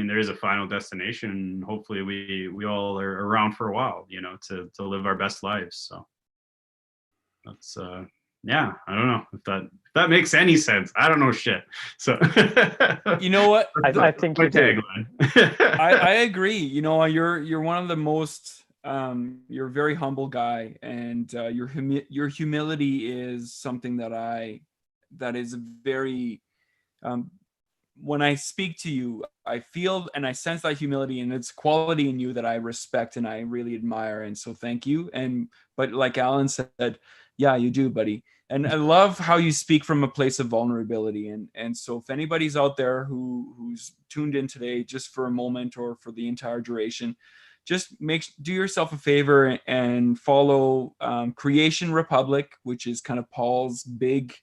there is a final destination. Hopefully we all are around for a while, to live our best lives. So that's I don't know if that makes any sense. I don't know shit. So you know what? I think you do. I agree. You're one of the most you're a very humble guy, and your humility is something that is very when I speak to you, I feel and I sense that humility, and it's a quality in you that I respect and I really admire. And so thank you. But like Allen said, yeah, you do, buddy. And I love how you speak from a place of vulnerability. And so if anybody's out there who's tuned in today just for a moment or for the entire duration, just do yourself a favor and follow Creation Republic, which is kind of Paul's big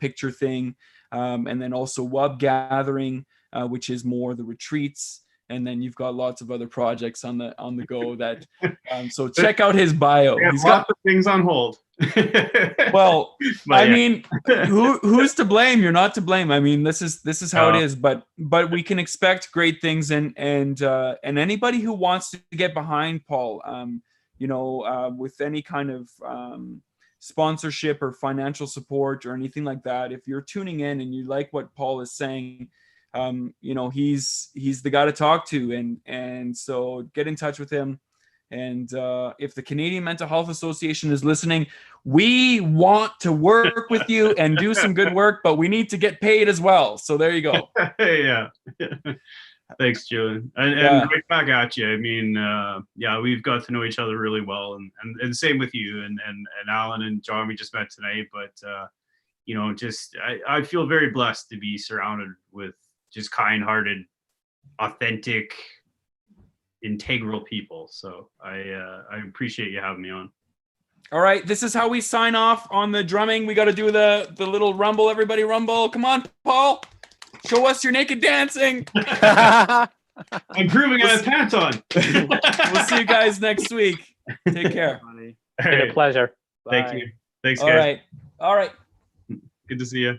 picture thing. And then also Wub Gathering, which is more the retreats. And then you've got lots of other projects on the go that so check out his bio. He's got lots of things on hold. Well, I mean, who's to blame? You're not to blame. I mean, this is how it is. But we can expect great things, and anybody who wants to get behind Paul, with any kind of sponsorship or financial support or anything like that, if you're tuning in and you like what Paul is saying, he's the guy to talk to, and so get in touch with him. And if the Canadian Mental Health Association is listening, we want to work with you and do some good work, but we need to get paid as well. So there you go. Yeah. Thanks, Julien. And right back at you. I mean, we've got to know each other really well, and same with you and Allen and Jon, we just met tonight. But I feel very blessed to be surrounded with just kind-hearted, authentic, integral people. So I appreciate you having me on. All right, this is how we sign off on the drumming. We got to do the little rumble. Everybody rumble. Come on, Paul. Show us your naked dancing. I'm proving I have pants on. We'll see you guys next week. Take care. It's been a pleasure. Thank you. Thanks, guys. All right. Good to see you.